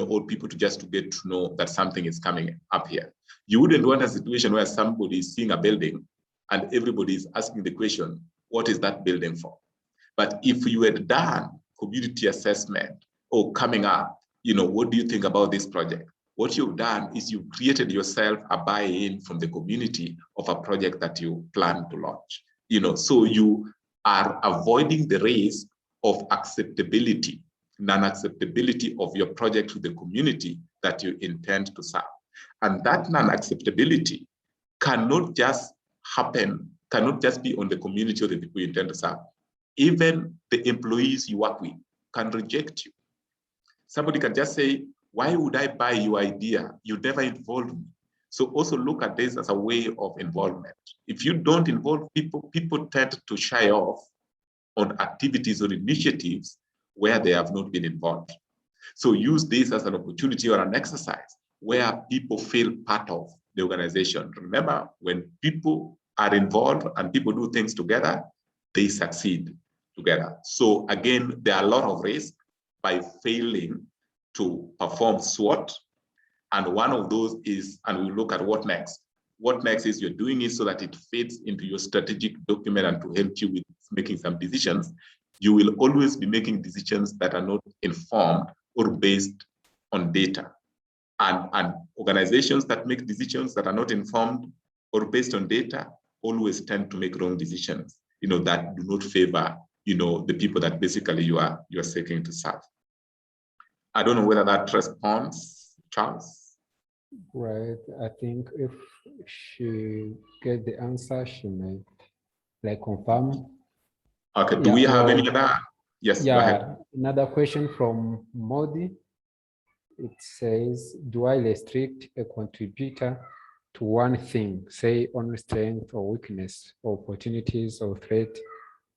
Speaker 2: or people to get to know that something is coming up here. You wouldn't want a situation where somebody is seeing a building and everybody is asking the question, what is that building for? But if you had done community assessment or coming up, what do you think about this project? What you've done is you've created yourself a buy-in from the community of a project that you plan to launch. So you are avoiding the risk of acceptability, non-acceptability of your project to the community that you intend to serve. And that non-acceptability cannot just happen, cannot just be on the community or the people you intend to serve. Even the employees you work with can reject you. Somebody can just say, why would I buy your idea? You never involved me. So also look at this as a way of involvement. If you don't involve people, people tend to shy off on activities or initiatives where they have not been involved. So use this as an opportunity or an exercise where people feel part of the organization. Remember, when people are involved and people do things together, they succeed together. So again, there are a lot of risks by failing to perform SWOT. And one of those is, and we'll look at what next. What next is you're doing it so that it fits into your strategic document and to help you with making some decisions. You will always be making decisions that are not informed or based on data. And organizations that make decisions that are not informed or based on data always tend to make wrong decisions, that do not favor, the people that basically you are seeking to serve. I don't know whether that responds, Charles.
Speaker 1: Right. I think if she get the answer, she may confirm.
Speaker 2: Okay. Do we have any other? Yes.
Speaker 1: Yeah.
Speaker 2: Go ahead.
Speaker 1: Another question from Modi. It says, do I restrict a contributor to one thing, say only strength or weakness, or opportunities or threat,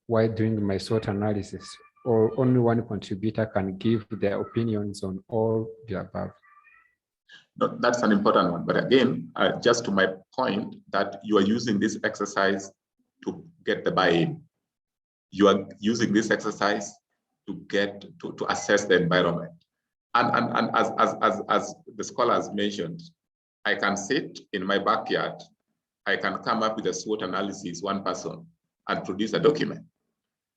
Speaker 1: while doing my SWOT analysis, or only one contributor can give their opinions on all the above?
Speaker 2: No, that's an important one. But again, just to my point that you are using this exercise to get the buy-in. You are using this exercise to get to assess the environment. And as the scholars mentioned, I can sit in my backyard, I can come up with a SWOT analysis, one person, and produce a document.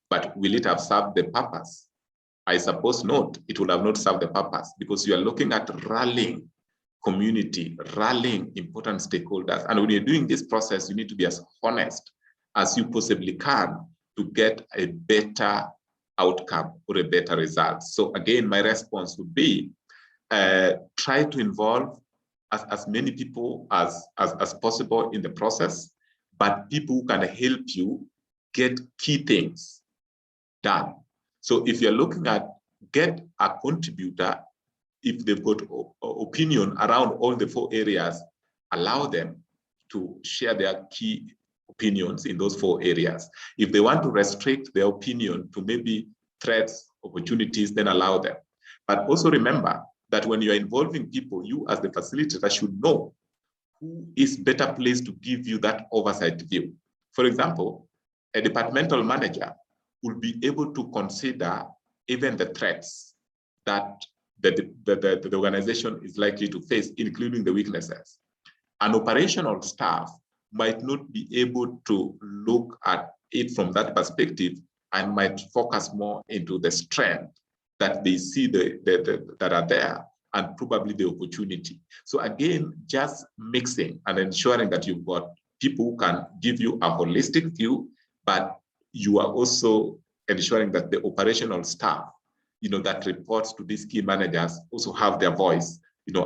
Speaker 2: But will it have served the purpose? I suppose not. It will have not served the purpose because you are looking at rallying community, rallying important stakeholders. And when you're doing this process, you need to be as honest as you possibly can to get a better outcome or a better result. So again, my response would be try to involve as many people as possible in the process, but people who can help you get key things done. So if you're looking at get a contributor, if they've got opinion around all the 4 areas, allow them to share their key opinions in those 4 areas. If they want to restrict their opinion to maybe threats, opportunities, then allow them. But also remember that when you're involving people, you as the facilitator should know who is better placed to give you that oversight view. For example, a departmental manager will be able to consider even the threats that the organization is likely to face, including the weaknesses. An operational staff might not be able to look at it from that perspective and might focus more into the strength that they see that are there and probably the opportunity. So again, just mixing and ensuring that you've got people who can give you a holistic view, but you are also ensuring that the operational staff, that reports to these key managers also have their voice,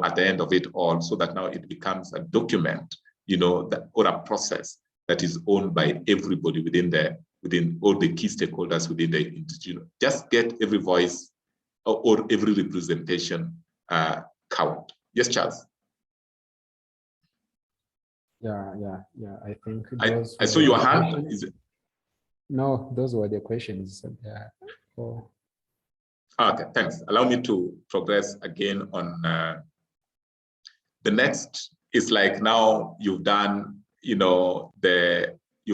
Speaker 2: at the end of it all, so that now it becomes a document, or a process that is owned by everybody within all the key stakeholders within the institution. Just get every voice or every representation count. Yes, Charles.
Speaker 1: Yeah. I think
Speaker 2: I saw your hand. Is it?
Speaker 1: No, those were the questions. Yeah. Oh.
Speaker 2: Okay, thanks. Allow me to progress again on the next. Is like now you've done, you've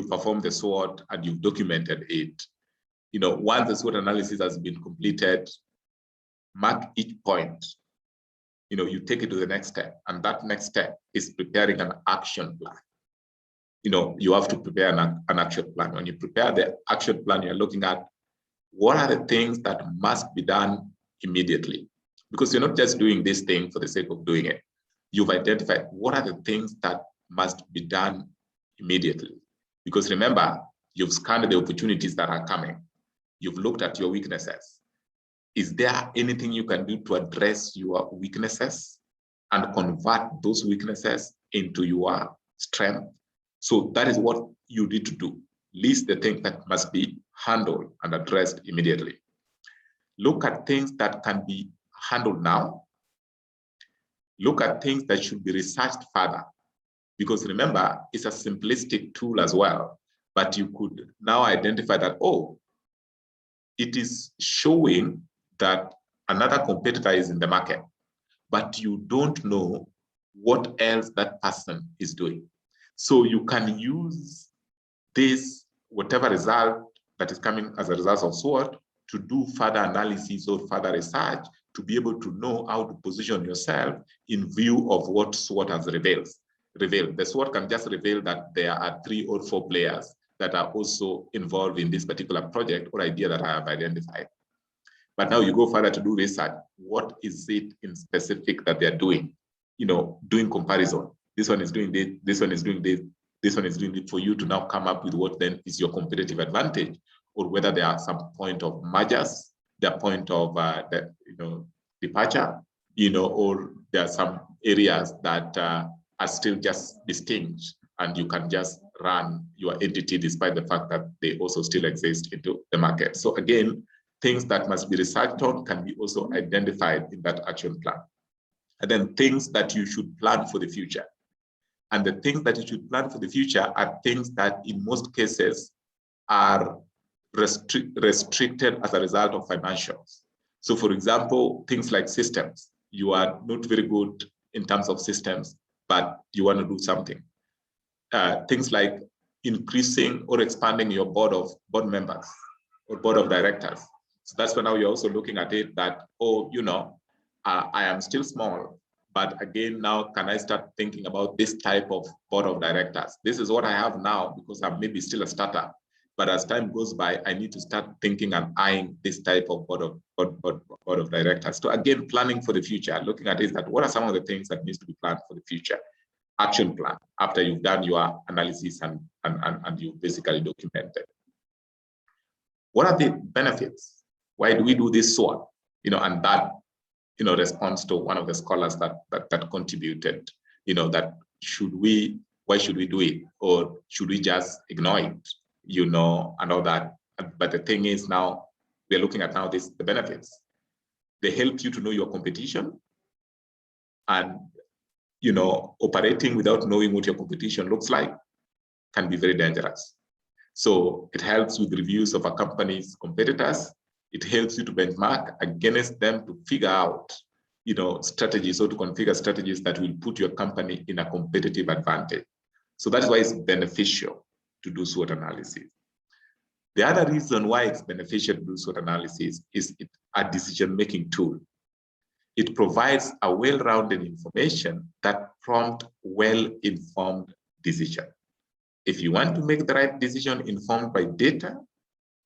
Speaker 2: performed the SWOT and you've documented it. Once the SWOT analysis has been completed, mark each point, you take it to the next step, and that next step is preparing an action plan. You have to prepare an action plan. When you prepare the action plan, you're looking at what are the things that must be done immediately, because you're not just doing this thing for the sake of doing it. You've identified what are the things that must be done immediately, because remember, you've scanned the opportunities that are coming. You've looked at your weaknesses. Is there anything you can do to address your weaknesses and convert those weaknesses into your strength? So that is what you need to do. List the things that must be handled and addressed immediately. Look at things that can be handled now. Look at things that should be researched further. Because remember, it's a simplistic tool as well, but you could now identify that, oh, it is showing that another competitor is in the market, but you don't know what else that person is doing. So you can use this, whatever result that is coming as a result of Swot, to do further analysis or further research to be able to know how to position yourself in view of what Swot has revealed. The Swot can just reveal that there are 3 or 4 players that are also involved in this particular project or idea that I have identified. But now you go further to do research. What is it in specific that they're doing? Doing comparison. This one is doing this, this one is doing this, this one is doing it, for you to now come up with what then is your competitive advantage, or whether there are some point of mergers, the point of departure, or there are some areas that are still just distinct, and you can just run your entity despite the fact that they also still exist into the market. So again, things that must be researched on can be also identified in that action plan. And then things that you should plan for the future. And the things that you should plan for the future are things that in most cases are restricted as a result of financials. So for example, things like systems. You are not very good in terms of systems, but you want to do something. Things like increasing or expanding your board members or board of directors. So that's when now you're also looking at it that, oh, I am still small, but again, now can I start thinking about this type of board of directors? This is what I have now because I'm maybe still a startup. But as time goes by, I need to start thinking and eyeing this type of board of directors. So again, planning for the future, looking at is that what are some of the things that needs to be planned for the future? Action plan after you've done your analysis and you basically documented. What are the benefits? Why do we do this SWOT? And that responds to one of the scholars that contributed, that why should we do it? Or should we just ignore it? And all that. But the thing is now, we're looking at now the benefits. They help you to know your competition, and operating without knowing what your competition looks like can be very dangerous. So it helps with reviews of a company's competitors. It helps you to benchmark against them to figure out, strategies, or to configure strategies that will put your company in a competitive advantage. So that's why it's beneficial to do SWOT analysis. The other reason why it's beneficial to do SWOT analysis is it's a decision-making tool. It provides a well-rounded information that prompts well-informed decision. If you want to make the right decision informed by data,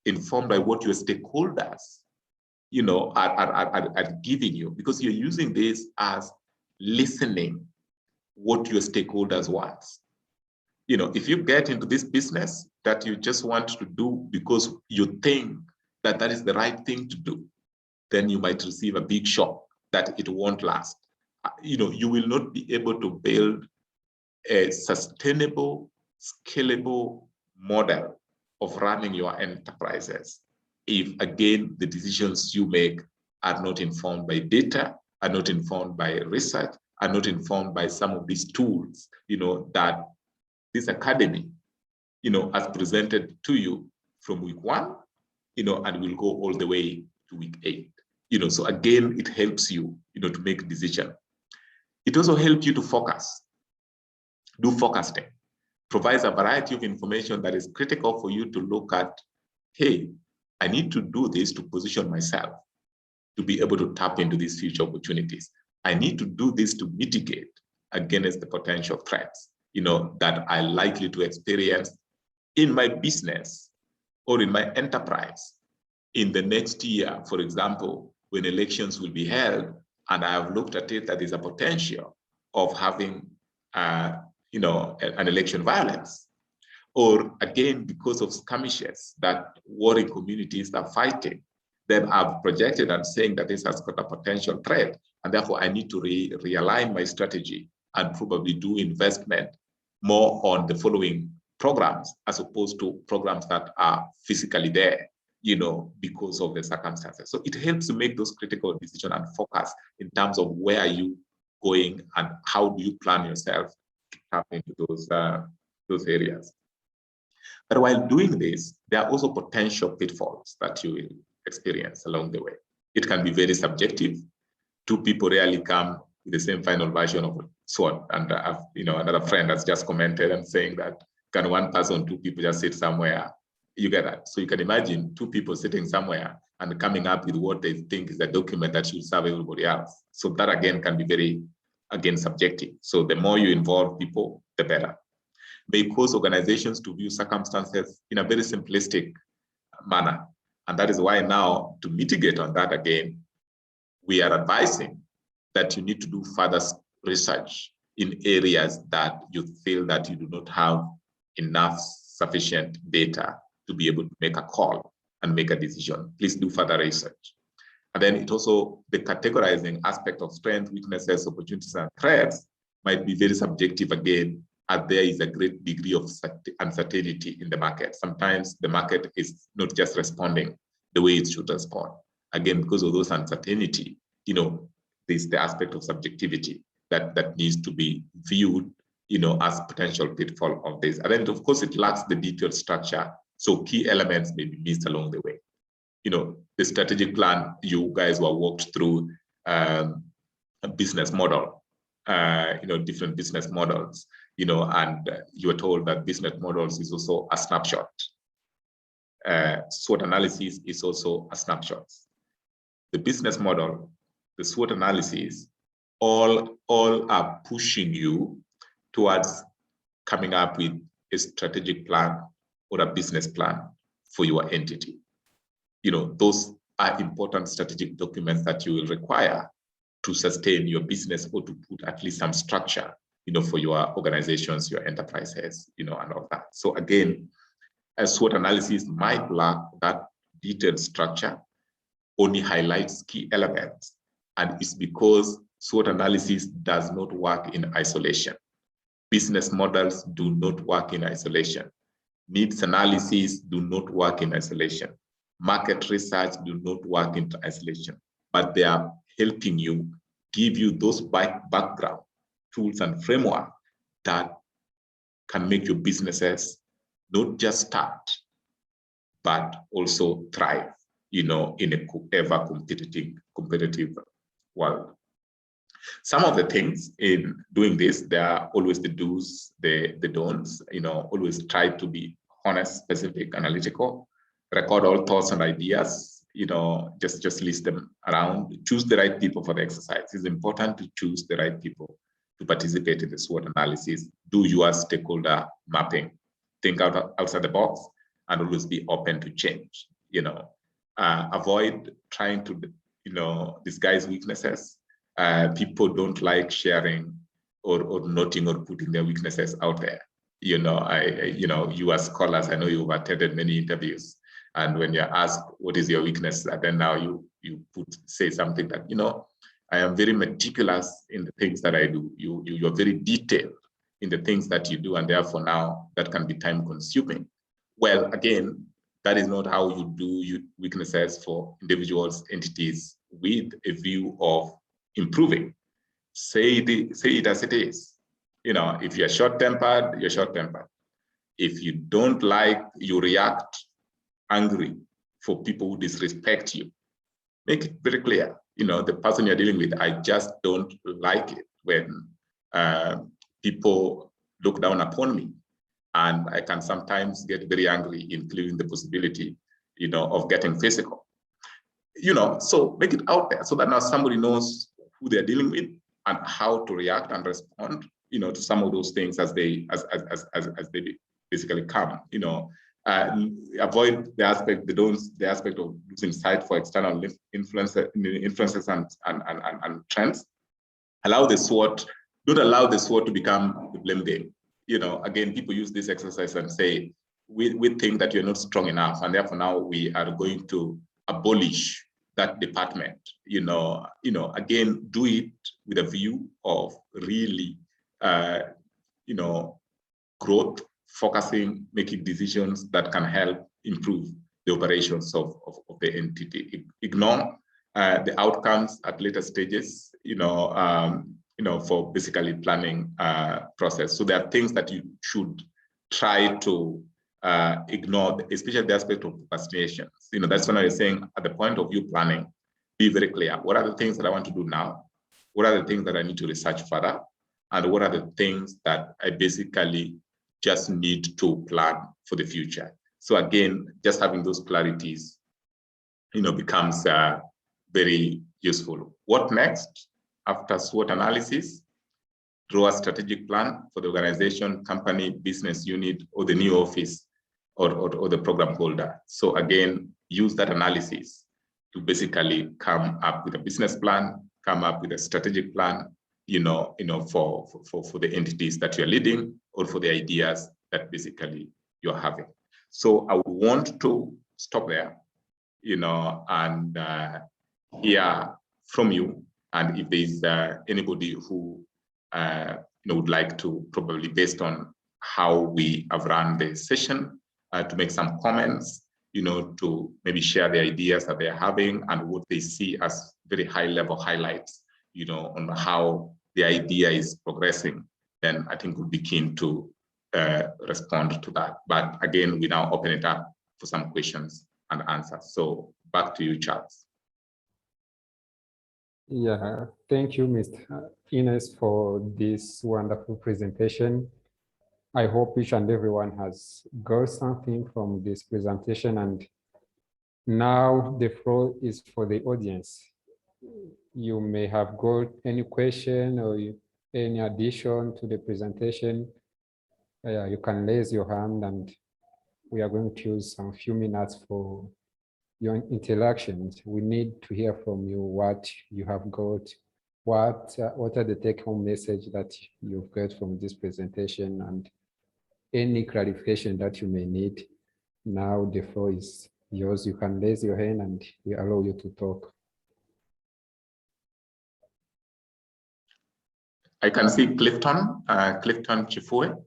Speaker 2: informed by what your stakeholders, are giving you, because you're using this as listening what your stakeholders want. If you get into this business that you just want to do because you think that that is the right thing to do, then you might receive a big shock that it won't last. You will not be able to build a sustainable, scalable model of running your enterprises if, again, the decisions you make are not informed by data, are not informed by research, are not informed by some of these tools, that this academy, has presented to you from week 1, and will go all the way to week 8. So again, it helps you, to make a decision. It also helps you to focus, do forecasting, provides a variety of information that is critical for you to look at, hey, I need to do this to position myself to be able to tap into these future opportunities. I need to do this to mitigate against the potential threats, that are likely to experience in my business or in my enterprise in the next year, for example, when elections will be held, and I have looked at it that there's a potential of having, an election violence. Or again, because of skirmishes that warring communities are fighting, then I've projected and saying that this has got a potential threat, and therefore I need to realign my strategy and probably do investment more on the following programs as opposed to programs that are physically there, because of the circumstances. So it helps to make those critical decisions and focus in terms of where are you going and how do you plan yourself to tap into those areas. But while doing this, there are also potential pitfalls that you will experience along the way. It can be very subjective. Two people rarely come with the same final version of Swot. And another friend has just commented and saying that, can one person, two people just sit somewhere? You get that. So you can imagine two people sitting somewhere and coming up with what they think is a document that should serve everybody else. So that again can be very, subjective. So the more you involve people, the better. May cause organizations to view circumstances in a very simplistic manner. And that is why now, to mitigate on that again, we are advising that you need to do further research in areas that you feel that you do not have enough sufficient data to be able to make a call and make a decision. Please do further research. And then it also, the categorizing aspect of strengths, weaknesses, opportunities, and threats might be very subjective again, as there is a great degree of uncertainty in the market. Sometimes the market is not just responding the way it should respond. Again, because of those uncertainty, there's the aspect of subjectivity that needs to be viewed, as potential pitfall of this. And then, of course, it lacks the detailed structure, so key elements may be missed along the way. The strategic plan, you guys were walked through a business model, different business models, and you were told that business models is also a snapshot. SWOT analysis is also a snapshot. The business model, the SWOT analysis, all are pushing you towards coming up with a strategic plan or a business plan for your entity. Those are important strategic documents that you will require to sustain your business or to put at least some structure, for your organizations, your enterprises, and all that. So again, a SWOT analysis might lack that detailed structure, only highlights key elements. And it's because SWOT analysis does not work in isolation. Business models do not work in isolation. Needs analysis do not work in isolation. Market research do not work in isolation, but they are helping you, give you those background tools and framework that can make your businesses not just start, but also thrive, in a ever competitive world. Some of the things in doing this, there are always the do's, the don'ts, always try to be honest, specific, analytical, record all thoughts and ideas, just list them around, choose the right people for the exercise. It's important to choose the right people to participate in the SWOT analysis, do your stakeholder mapping, think outside the box, and always be open to change, avoid trying to, disguise weaknesses. People don't like sharing or noting or putting their weaknesses out there. You as scholars, I know you've attended many interviews, and when you're asked what is your weakness, and then now you say something that, I am very meticulous in the things that I do. You're very detailed in the things that you do, and therefore now that can be time consuming. Well, again, that is not how you do weaknesses for individuals, entities, with a view of improving. Say it as it is. If you're short-tempered, you're short-tempered. If you don't like, you react angry for people who disrespect you. Make it very clear, the person you're dealing with, I just don't like it when people look down upon me. And I can sometimes get very angry, including the possibility, of getting physical. so make it out there so that now somebody knows who they're dealing with and how to react and respond, to some of those things as they basically come, avoid the aspect of losing sight for external influences and trends. Allow the SWOT, don't allow the SWOT to become the blame game. Again, people use this exercise and say, we think that you're not strong enough, and therefore now we are going to abolish that department. Again, do it with a view of really, growth, focusing, making decisions that can help improve the operations of the entity. Ignore the outcomes at later stages, for basically planning process. So there are things that you should try to ignore, especially the aspect of procrastination. That's when I was saying at the point of view planning, be very clear. What are the things that I want to do now? What are the things that I need to research further? And what are the things that I basically just need to plan for the future? So again, just having those clarities, becomes very useful. What next? After SWOT analysis, draw a strategic plan for the organization, company, business unit, or the new office, or the program holder. So again, use that analysis to basically come up with a business plan, come up with a strategic plan, for the entities that you're leading or for the ideas that basically you're having. So I would want to stop there, and hear from you. And if there's anybody who would like to, probably based on how we have run the session, to make some comments, to maybe share the ideas that they're having and what they see as very high-level highlights, on how the idea is progressing, then I think we'll be keen to respond to that. But again, we now open it up for some questions and answers. So back to you, Charles.
Speaker 1: Yeah, thank you, Mr. Ines, for this wonderful presentation. I hope each and everyone has got something from this presentation, and now the floor is for the audience. You may have got any question or any addition to the presentation. You can raise your hand, and we are going to use some few minutes for your interactions. We need to hear from you what you have got, what are the take-home message that you've got from this presentation, and any clarification that you may need. Now the floor is yours. You can raise your hand and we allow you to talk.
Speaker 2: I can see Clifton Chifue.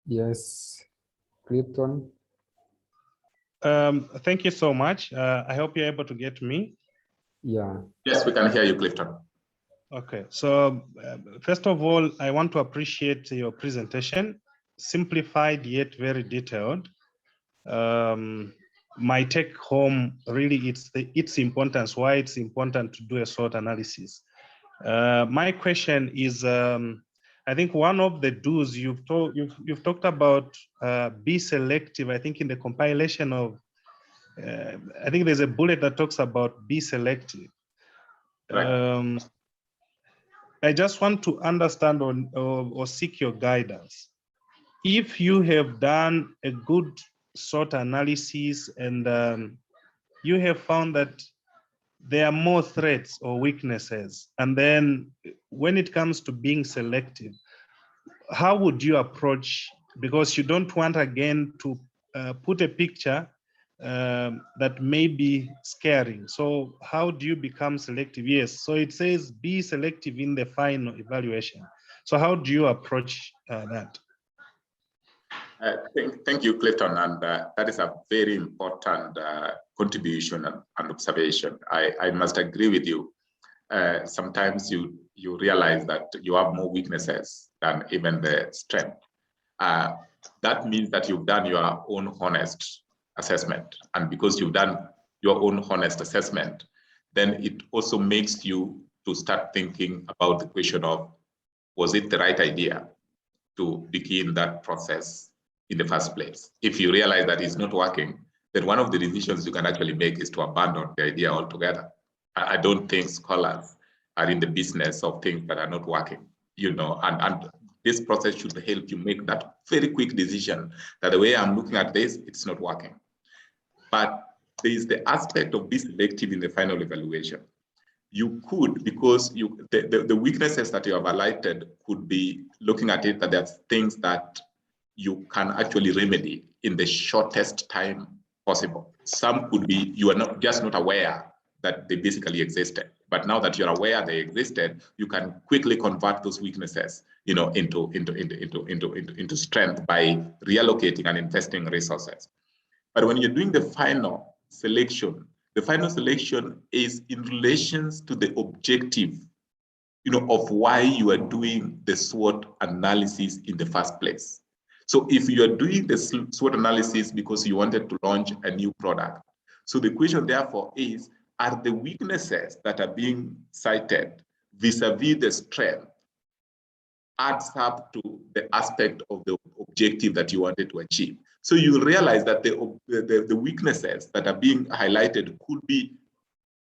Speaker 1: Yes, Clifton.
Speaker 5: Thank you so much. I hope you're able to get me.
Speaker 1: Yeah.
Speaker 2: Yes, we can hear you, Clifton.
Speaker 5: Okay, so first of all, I want to appreciate your presentation, simplified yet very detailed. My take home really its importance, why it's important to do a SWOT analysis. My question is, I think one of the do's you've talked about, be selective. I think in the compilation of, I think there's a bullet that talks about be selective. Right. I just want to understand or seek your guidance. If you have done a good SWOT analysis and you have found that there are more threats or weaknesses, and then when it comes to being selective, how would you approach, because you don't want again to put a picture that may be scaring. So how do you become selective? Yes, so it says be selective in the final evaluation. So how do you approach that?
Speaker 2: Thank you, Clifton, and that is a very important contribution and observation. I must agree with you. Sometimes you realize that you have more weaknesses than even the strength. That means that you've done your own honest assessment, and because you've done your own honest assessment, then it also makes you to start thinking about the question of, was it the right idea to begin that process in the first place? If you realize that it's not working, then one of the decisions you can actually make is to abandon the idea altogether. I don't think scholars are in the business of things that are not working, and this process should help you make that very quick decision that the way I'm looking at this, it's not working. But there is the aspect of being selective in the final evaluation. You could, because the weaknesses that you have highlighted could be looking at it that there's things that you can actually remedy in the shortest time possible. Some could be you are just not aware that they basically existed. But now that you're aware they existed, you can quickly convert those weaknesses, into strength by reallocating and investing resources. But when you're doing the final selection is in relations to the objective, of why you are doing the SWOT analysis in the first place. So if you are doing the SWOT analysis because you wanted to launch a new product, so the question therefore is, are the weaknesses that are being cited vis-a-vis the strength adds up to the aspect of the objective that you wanted to achieve? So you realize that the weaknesses that are being highlighted could be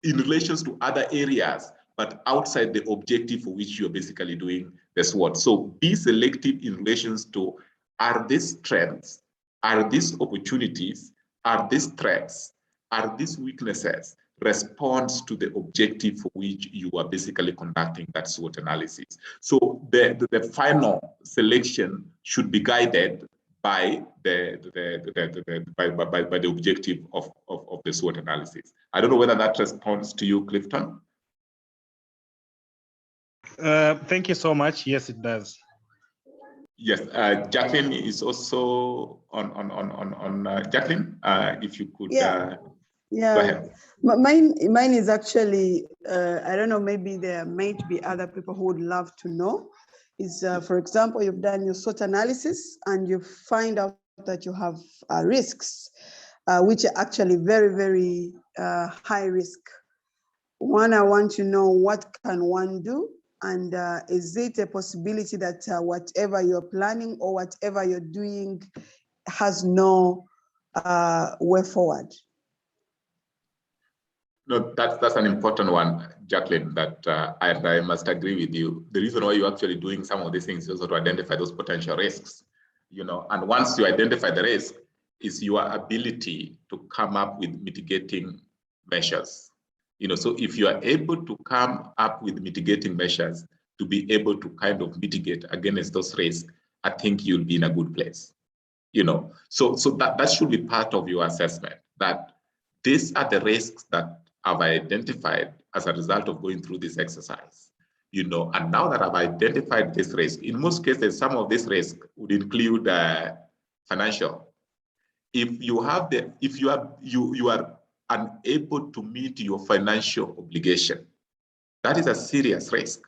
Speaker 2: in relations to other areas, but outside the objective for which you're basically doing the SWOT. So be selective in relations to, are these strengths, are these opportunities, are these threats, are these weaknesses response to the objective for which you are basically conducting that SWOT analysis. So the final selection should be guided by the objective of the SWOT analysis. I don't know whether that responds to you, Clifton.
Speaker 5: Thank you so much. Yes, it does.
Speaker 2: Yes, Jacqueline is also on Jacqueline, if you could.
Speaker 4: Yeah.
Speaker 2: Go ahead.
Speaker 4: Mine is actually, I don't know, maybe there might be other people who would love to know. Is, for example, you've done your SWOT analysis and you find out that you have risks, which are actually very, very high risk. One, I want to know what can one do? And is it a possibility that whatever you're planning or whatever you're doing has no way forward?
Speaker 2: No, that's an important one, Jacqueline, that I must agree with you. The reason why you're actually doing some of these things is also to identify those potential risks, and once you identify the risk, is your ability to come up with mitigating measures. So if you are able to come up with mitigating measures to be able to kind of mitigate against those risks, I think you'll be in a good place. So that should be part of your assessment, that these are the risks that I've identified as a result of going through this exercise. And now that I've identified this risk, in most cases, some of this risk would include financial. If you are unable to meet your financial obligation, that is a serious risk.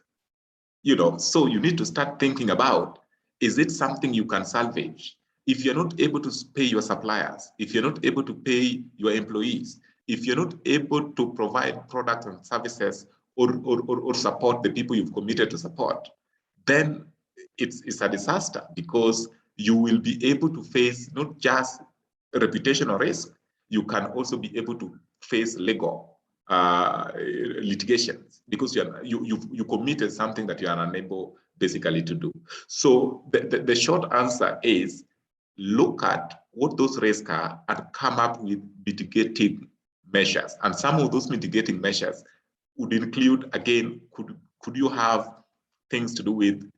Speaker 2: So you need to start thinking about, is it something you can salvage? If you're not able to pay your suppliers, if you're not able to pay your employees, if you're not able to provide products and services or support the people you've committed to support, then it's a disaster, because you will be able to face not just reputational risk, you can also be able to face legal litigations, because you committed something that you are unable basically to do. So the short answer is, look at what those risks are and come up with mitigating measures. And some of those mitigating measures would include, again, could you have things to do with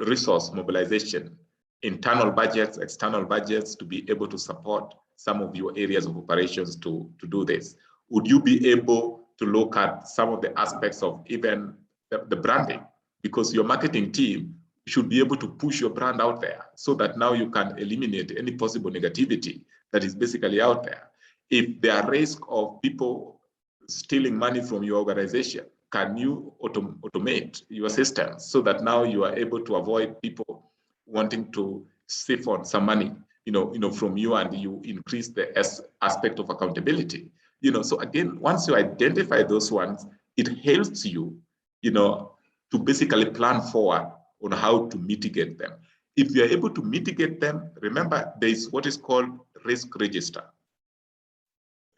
Speaker 2: resource mobilization, internal budgets, external budgets, to be able to support some of your areas of operations to do this? Would you be able to look at some of the aspects of even the branding? Because your marketing team should be able to push your brand out there so that now you can eliminate any possible negativity that is basically out there. If there are risk of people stealing money from your organization, can you automate your systems so that now you are able to avoid people wanting to siphon some money, from you, and you increase the aspect of accountability? So again, once you identify those ones, it helps you, to basically plan forward on how to mitigate them. If you're able to mitigate them, remember there is what is called risk register.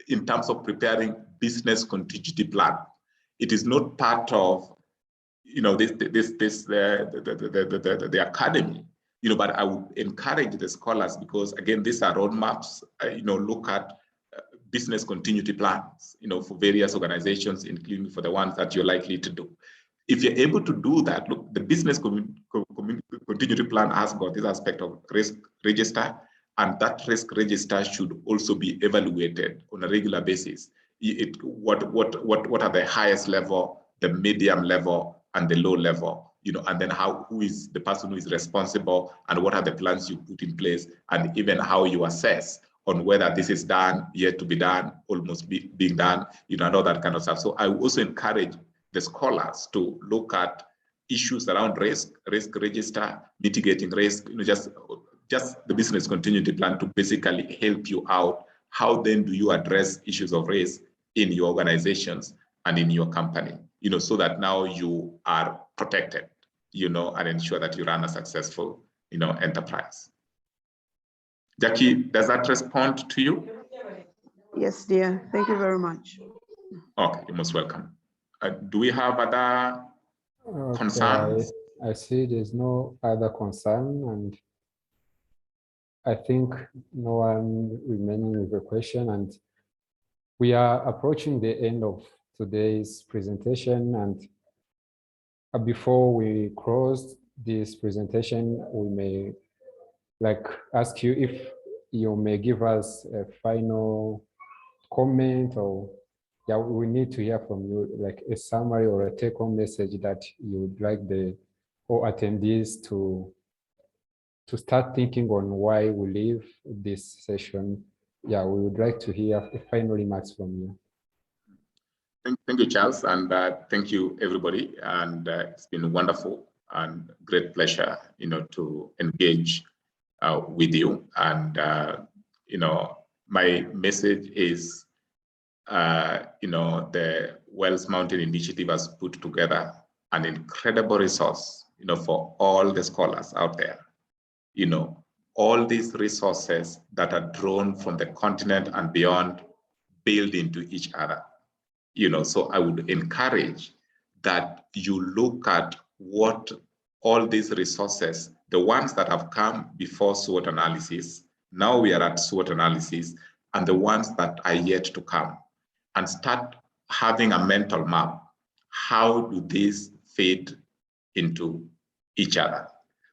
Speaker 2: in terms of preparing business contingency plan. It is not part of, you know, the academy, you know, but I would encourage the scholars, because again, these are roadmaps, you know, look at business continuity plans, you know, for various organizations, including for the ones that you're likely to do. If you're able to do that, look, the business continuity plan has got this aspect of risk register, and that risk register should also be evaluated on a regular basis. What are the highest level, the medium level, and the low level, you know, and then who is the person who is responsible, and what are the plans you put in place, and even how you assess on whether this is done, yet to be done, almost being done, you know, and all that kind of stuff. So I also encourage the scholars to look at issues around risk register, mitigating risk, you know, just the business continuity plan to basically help you out. How then do you address issues of risk in your organizations and in your company, you know, so that now you are protected, you know, and ensure that you run a successful, you know, enterprise. Jackie, does that respond to you?
Speaker 4: Yes, dear. Thank you very much.
Speaker 2: Okay, you're most welcome. Do we have other concerns?
Speaker 1: I see there's no other concern, and I think no one remaining with a question, and we are approaching the end of today's presentation. And before we close this presentation, we may ask you if you may give us a final comment, or yeah, we need to hear from you, like a summary or a take-home message that you would like all attendees to start thinking on why we leave this session. Yeah, we would like to hear final remarks from you.
Speaker 2: Thank you, Charles, and thank you, everybody. And it's been wonderful and great pleasure, you know, to engage with you. And you know, my message is, you know, the Wells Mountain Initiative has put together an incredible resource, you know, for all the scholars out there. You know, all these resources that are drawn from the continent and beyond build into each other. You know, so I would encourage that you look at what all these resources, the ones that have come before SWOT analysis, now we are at SWOT analysis, and the ones that are yet to come, and start having a mental map. How do these fit into each other?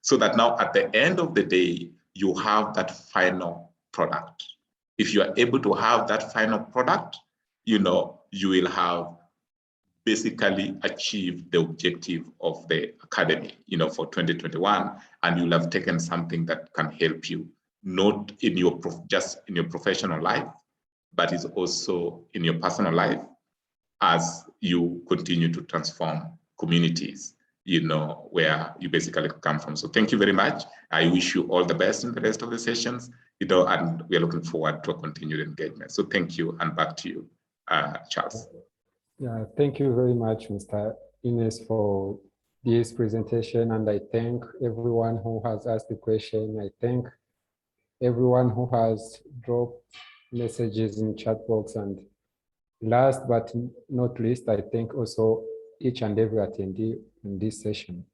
Speaker 2: So that now at the end of the day, you have that final product. If you are able to have that final product, you know, you will have basically achieved the objective of the academy, you know, for 2021, and you'll have taken something that can help you, not in your just in your professional life, but is also in your personal life as you continue to transform communities, you know, where you basically come from. So thank you very much. I wish you all the best in the rest of the sessions, you know, and we are looking forward to a continued engagement. So thank you, and back to you, Charles.
Speaker 1: Yeah, thank you very much, Mr. Ines, for this presentation. And I thank everyone who has asked the question. I thank everyone who has dropped messages in chat box. And last but not least, I thank also each and every attendee in this session.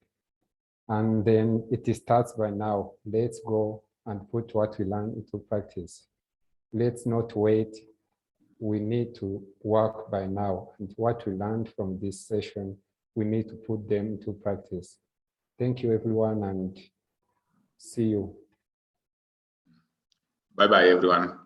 Speaker 1: And then it starts by now. Let's go and put what we learn into practice. Let's not wait. We need to work by now. And what we learned from this session, we need to put them into practice. Thank you, everyone, and see you.
Speaker 2: Bye-bye, everyone.